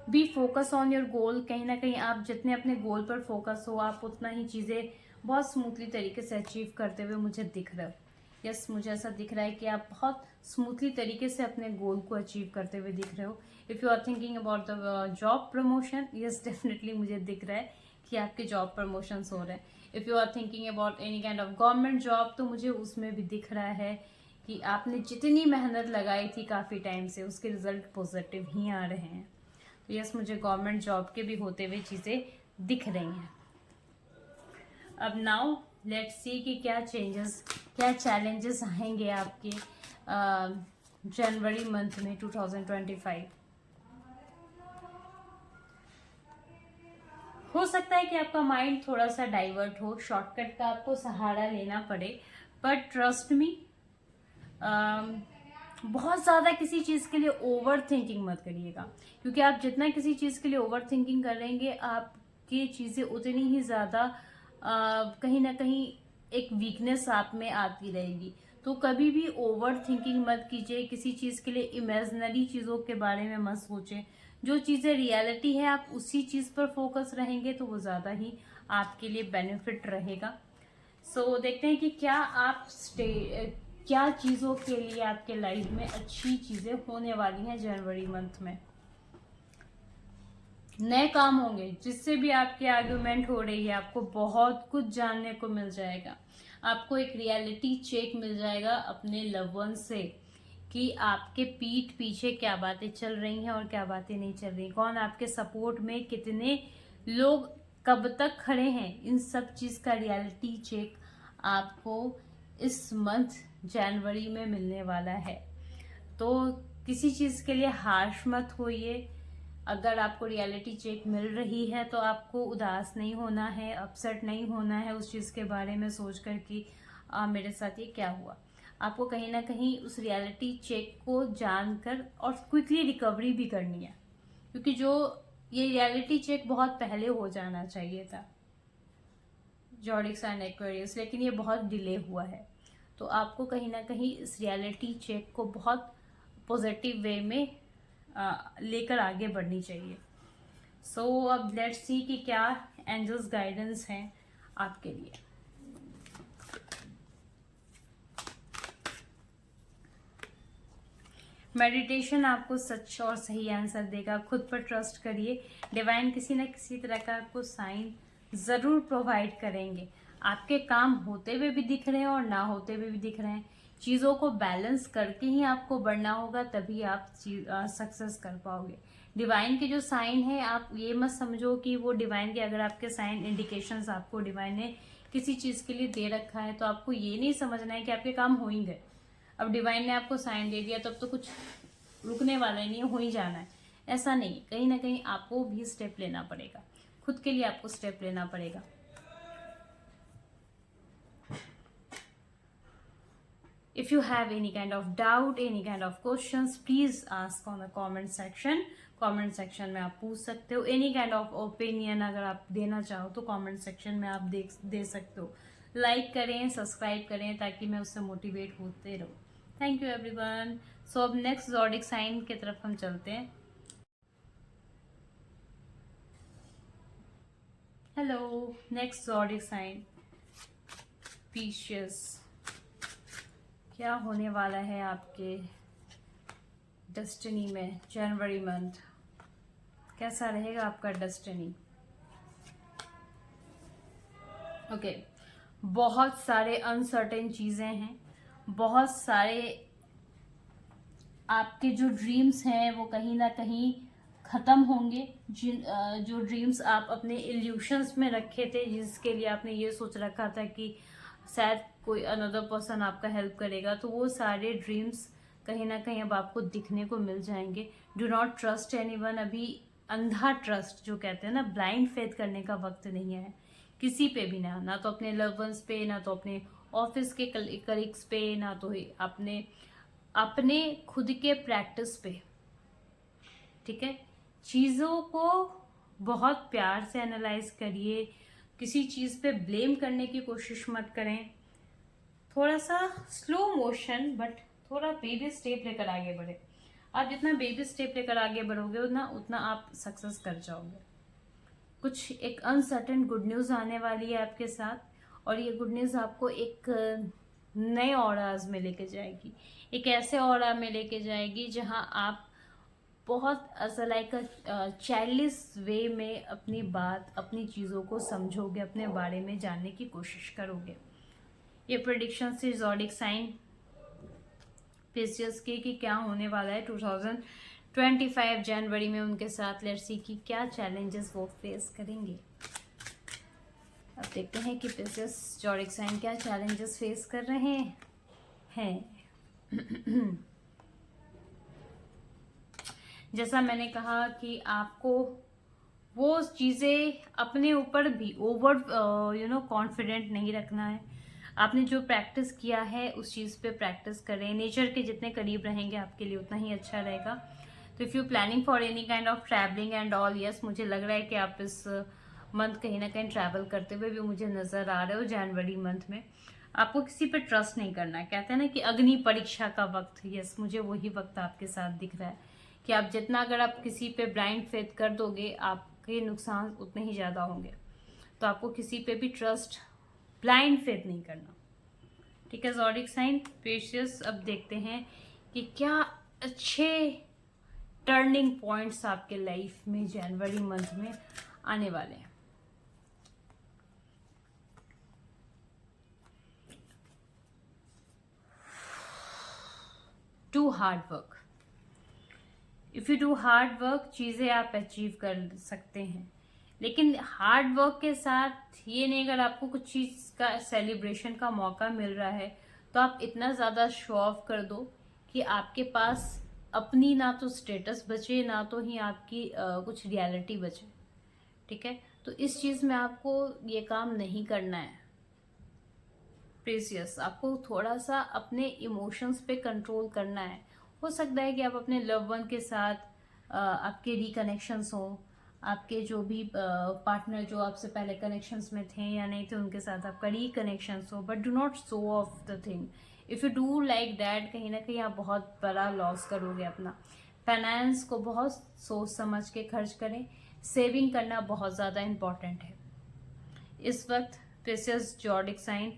B focus on your goal. कहीं ना कहीं आप जितने अपने गोल पर फोकस हो, आप उतना ही चीज़ें बहुत स्मूथली तरीके से अचीव करते हुए मुझे दिख रहा है. यस, मुझे ऐसा दिख रहा है कि आप बहुत स्मूथली तरीके से अपने गोल को अचीव करते हुए दिख रहे हो. If you are thinking about the job promotion, yes definitely मुझे दिख रहा है कि आपके जॉब प्रमोशंस हो रहे हैं. If you are thinking about any kind of government job, तो मुझे उसमें भी दिख रहा है कि आपने जितनी मेहनत लगाई थी काफ़ी टाइम से, उसके रिजल्ट पॉजिटिव ही आ रहे हैं. तो यस, मुझे गवर्नमेंट जॉब के भी होते हुए चीज़ें दिख रही हैं. अब नाउ लेट्स सी कि क्या चेंजेस, क्या चैलेंजेस आएंगे आपके जनवरी मंथ में 2025. हो सकता है कि आपका माइंड थोड़ा सा डाइवर्ट हो, शॉर्टकट का आपको सहारा लेना पड़े, बट ट्रस्ट मी, बहुत ज़्यादा किसी चीज़ के लिए ओवर थिंकिंग मत करिएगा, क्योंकि आप जितना किसी चीज़ के लिए ओवर थिंकिंग करेंगे, आपकी चीज़ें उतनी ही ज़्यादा कहीं ना कहीं एक वीकनेस आप में आती रहेगी. तो कभी भी ओवर थिंकिंग मत कीजिए, किसी चीज़ के लिए इमेजिनरी चीज़ों के बारे में मत सोचें. जो चीज़ें रियलिटी है, आप उसी चीज़ पर फोकस रहेंगे तो वो ज़्यादा ही आपके लिए बेनिफिट रहेगा. सो देखते हैं कि क्या चीज़ों के लिए आपके लाइफ में अच्छी चीज़ें होने वाली हैं जनवरी मंथ में. नए काम होंगे, जिससे भी आपकी आर्गुमेंट हो रही है, आपको बहुत कुछ जानने को मिल जाएगा. आपको एक रियलिटी चेक मिल जाएगा अपने लव वन से कि आपके पीठ पीछे क्या बातें चल रही हैं और क्या बातें नहीं चल रही, कौन आपके सपोर्ट में, कितने लोग कब तक खड़े हैं. इन सब चीज़ का रियलिटी चेक आपको इस मंथ जनवरी में मिलने वाला है. तो किसी चीज़ के लिए हार्श मत होइए. अगर आपको रियलिटी चेक मिल रही है तो आपको उदास नहीं होना है, अपसेट नहीं होना है उस चीज़ के बारे में सोचकर कि मेरे साथ ये क्या हुआ. आपको कहीं ना कहीं उस रियलिटी चेक को जानकर और क्विकली रिकवरी भी करनी है, क्योंकि जो ये रियलिटी चेक बहुत पहले हो जाना चाहिए था, जॉडिक साइन एक्वेरियस, लेकिन ये बहुत डिले हुआ है. तो आपको कहीं ना कहीं इस रियलिटी चेक को बहुत पॉजिटिव वे में लेकर आगे बढ़नी चाहिए. सो अब लेट्स सी कि क्या एंजल्स गाइडेंस हैं आपके लिए. मेडिटेशन आपको सच और सही आंसर देगा. खुद पर ट्रस्ट करिए, डिवाइन किसी न किसी तरह का आपको साइन ज़रूर प्रोवाइड करेंगे. आपके काम होते हुए भी दिख रहे हैं और ना होते हुए भी दिख रहे हैं. चीज़ों को बैलेंस करके ही आपको बढ़ना होगा, तभी आप सक्सेस कर पाओगे. डिवाइन के जो साइन है, आप ये मत समझो कि वो डिवाइन के, अगर आपके साइन इंडिकेशंस आपको डिवाइन ने किसी चीज़ के लिए दे रखा है, तो आपको ये नहीं समझना है कि आपके काम हो ही गए. अब डिवाइन ने आपको साइन दे दिया, तब तो कुछ रुकने वाला ही नहीं है, हो ही जाना है. ऐसा नहीं, कहीं ना कहीं आपको भी स्टेप लेना पड़ेगा, खुद के लिए आपको स्टेप लेना पड़ेगा. If you have any kind of doubt, any kind of questions, please ask on the comment section. Comment section में आप पूछ सकते हो. एनी काइंड ऑफ ओपिनियन अगर आप देना चाहो तो कमेंट सेक्शन में आप दे सकते हो. लाइक करें, सब्सक्राइब करें, ताकि मैं उससे मोटिवेट होते रहूँ. Thank you everyone. सो अब नेक्स्ट ज़ोडिक साइन की तरफ हम चलते हैं. Hello, next zodiac sign pisces. क्या होने वाला है आपके डेस्टिनी में जनवरी मंथ, कैसा रहेगा आपका डेस्टिनी. ओके, बहुत सारे अनसर्टेन चीज़ें हैं, बहुत सारे आपके जो ड्रीम्स हैं वो कहीं ना कहीं ख़त्म होंगे. जो ड्रीम्स आप अपने इल्यूशंस में रखे थे, जिसके लिए आपने ये सोच रखा था कि शायद कोई अनदर पर्सन आपका हेल्प करेगा, तो वो सारे ड्रीम्स कहीं ना कहीं अब आपको दिखने को मिल जाएंगे. Do not trust anyone. अभी अंधा ट्रस्ट जो कहते हैं ना, ब्लाइंड फेथ करने का वक्त नहीं है किसी पे भी. ना तो अपने लव वंस पे, ना तो अपने ऑफिस के कलीग्स पे, ना तो अपने खुद के प्रैक्टिस पे. ठीक है, चीज़ों को बहुत प्यार से एनालाइज करिए, किसी चीज़ पे ब्लेम करने की कोशिश मत करें। थोड़ा सा स्लो मोशन बट थोड़ा बेबी स्टेप लेकर आगे बढ़े। आप जितना बेबी स्टेप लेकर आगे बढ़ोगे उतना आप सक्सेस कर जाओगे। कुछ एक अनसर्टेन गुड न्यूज़ आने वाली है आपके साथ, और ये गुड न्यूज़ आपको एक नए ऑराज में लेके जाएगी। एक ऐसे ऑरा में लेके जाएगी जहां आप बहुत लाइक चाइल्डिश वे में अपनी बात, अपनी चीज़ों को समझोगे, अपने बारे में जानने की कोशिश करोगे। ये प्रेडिक्शन से ज़ोडिक साइन पिस्सियस की कि क्या होने वाला है 2025 जनवरी में उनके साथ। लेट्स सी कि क्या चैलेंजेस वो फेस करेंगे। अब देखते हैं कि पिस्सियस ज़ोडिक साइन क्या चैलेंजेस फेस कर रहे हैं। जैसा मैंने कहा कि आपको वो चीज़ें अपने ऊपर भी ओवर कॉन्फिडेंट नहीं रखना है। आपने जो प्रैक्टिस किया है उस चीज़ पे प्रैक्टिस करें। नेचर के जितने करीब रहेंगे आपके लिए उतना ही अच्छा रहेगा। तो if you planning for any kind of travelling and all, yes, मुझे लग रहा है कि आप इस मंथ कहीं ना कहीं ट्रैवल करते हुए भी मुझे नज़र आ रहे हो। जनवरी मंथ में आपको किसी पे ट्रस्ट नहीं करना है। कहते हैं ना कि अग्नि परीक्षा का वक्त, यस, मुझे वही वक्त आपके साथ दिख रहा है कि आप जितना अगर आप किसी पे ब्लाइंड फेथ कर दोगे आपके नुकसान उतने ही ज़्यादा होंगे। तो आपको किसी पे भी ट्रस्ट, ब्लाइंड फेथ नहीं करना, ठीक है ज़ोडिक साइन पिस्सियस। अब देखते हैं कि क्या अच्छे टर्निंग पॉइंट्स आपके लाइफ में जनवरी मंथ में आने वाले हैं। Do hard work. If you do hard work, चीज़ें आप अचीव कर सकते हैं। लेकिन हार्ड वर्क के साथ ये नहीं, अगर आपको कुछ चीज़ का सेलिब्रेशन का मौका मिल रहा है तो आप इतना ज़्यादा शो ऑफ कर दो कि आपके पास अपनी ना तो स्टेटस बचे, ना तो ही आपकी कुछ रियलिटी बचे, ठीक है। तो इस चीज़ में आपको ये काम नहीं करना है प्रीसियस। आपको थोड़ा सा अपने इमोशंस पे कंट्रोल करना है। हो सकता है कि आप अपने लव वन के साथ आपके रिकनेक्शंस हो, आपके जो भी पार्टनर जो आपसे पहले कनेक्शंस में थे या नहीं थे उनके साथ आपका रिकनेक्शंस हो, but do not show off the thing. If you do like that, कहीं ना कहीं आप बहुत बड़ा लॉस करोगे अपना। फाइनेंस को बहुत सोच समझ के खर्च करें। सेविंग करना बहुत ज़्यादा इम्पॉर्टेंट है इस वक्त। पिस्सियस ज़ोडिक साइन,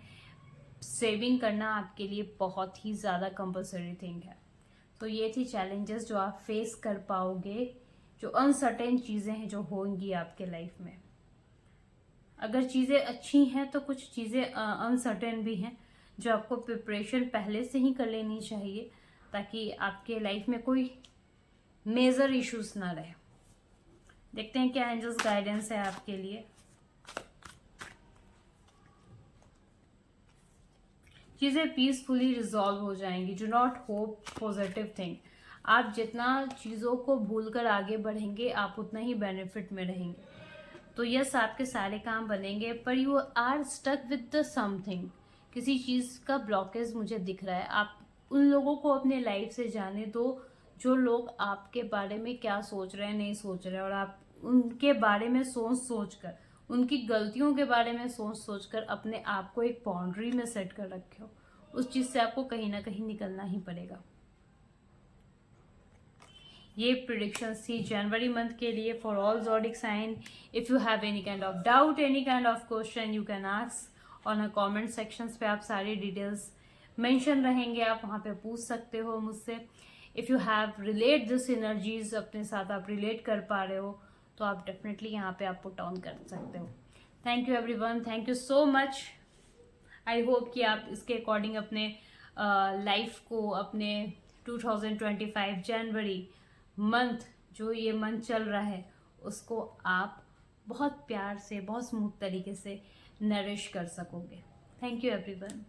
सेविंग करना आपके लिए बहुत ही ज़्यादा कंपल्सरी थिंग है। तो ये थी चैलेंजेस जो आप फेस कर पाओगे, जो अनसर्टेन चीज़ें हैं जो होंगी आपके लाइफ में। अगर चीज़ें अच्छी हैं तो कुछ चीज़ें अनसर्टेन भी हैं जो आपको प्रिपरेशन पहले से ही कर लेनी चाहिए ताकि आपके लाइफ में कोई मेजर इश्यूज ना रहे। देखते हैं क्या एंजल्स गाइडेंस है आपके लिए। चीज़ें पीसफुली रिजॉल्व हो जाएंगी। Do not hope positive thing. आप जितना चीज़ों को भूलकर आगे बढ़ेंगे आप उतना ही बेनिफिट में रहेंगे। तो यस, आपके सारे काम बनेंगे, पर you are stuck with the something. किसी चीज़ का ब्लॉकेज मुझे दिख रहा है। आप उन लोगों को अपने लाइफ से जाने दो जो लोग आपके बारे में क्या सोच रहे हैं, नहीं सोच रहे हैं, और आप उनके बारे में सोच कर, उनकी गलतियों के बारे में सोच कर अपने आप को एक बाउंड्री में सेट कर रखे हो। उस चीज़ से आपको कहीं ना कहीं निकलना ही पड़ेगा। ये प्रिडिक्शन थी जनवरी मंथ के लिए for all zodiac sign. If you have any kind of doubt, any kind of question, you can ask on a comment sections पे। आप सारी डिटेल्स मेंशन रहेंगे, आप वहाँ पे पूछ सकते हो मुझसे। If you have relate this energies, अपने साथ आप रिलेट कर पा रहे हो तो आप डेफिनेटली यहाँ पे आप पुट ऑन कर सकते हो। Thank you everyone, thank you so much. I hope कि आप इसके अकॉर्डिंग अपने लाइफ को, अपने 2025 जनवरी मंथ, जो ये मंथ चल रहा है, उसको आप बहुत प्यार से, बहुत स्मूथ तरीके से नरिश कर सकोगे। Thank you everyone.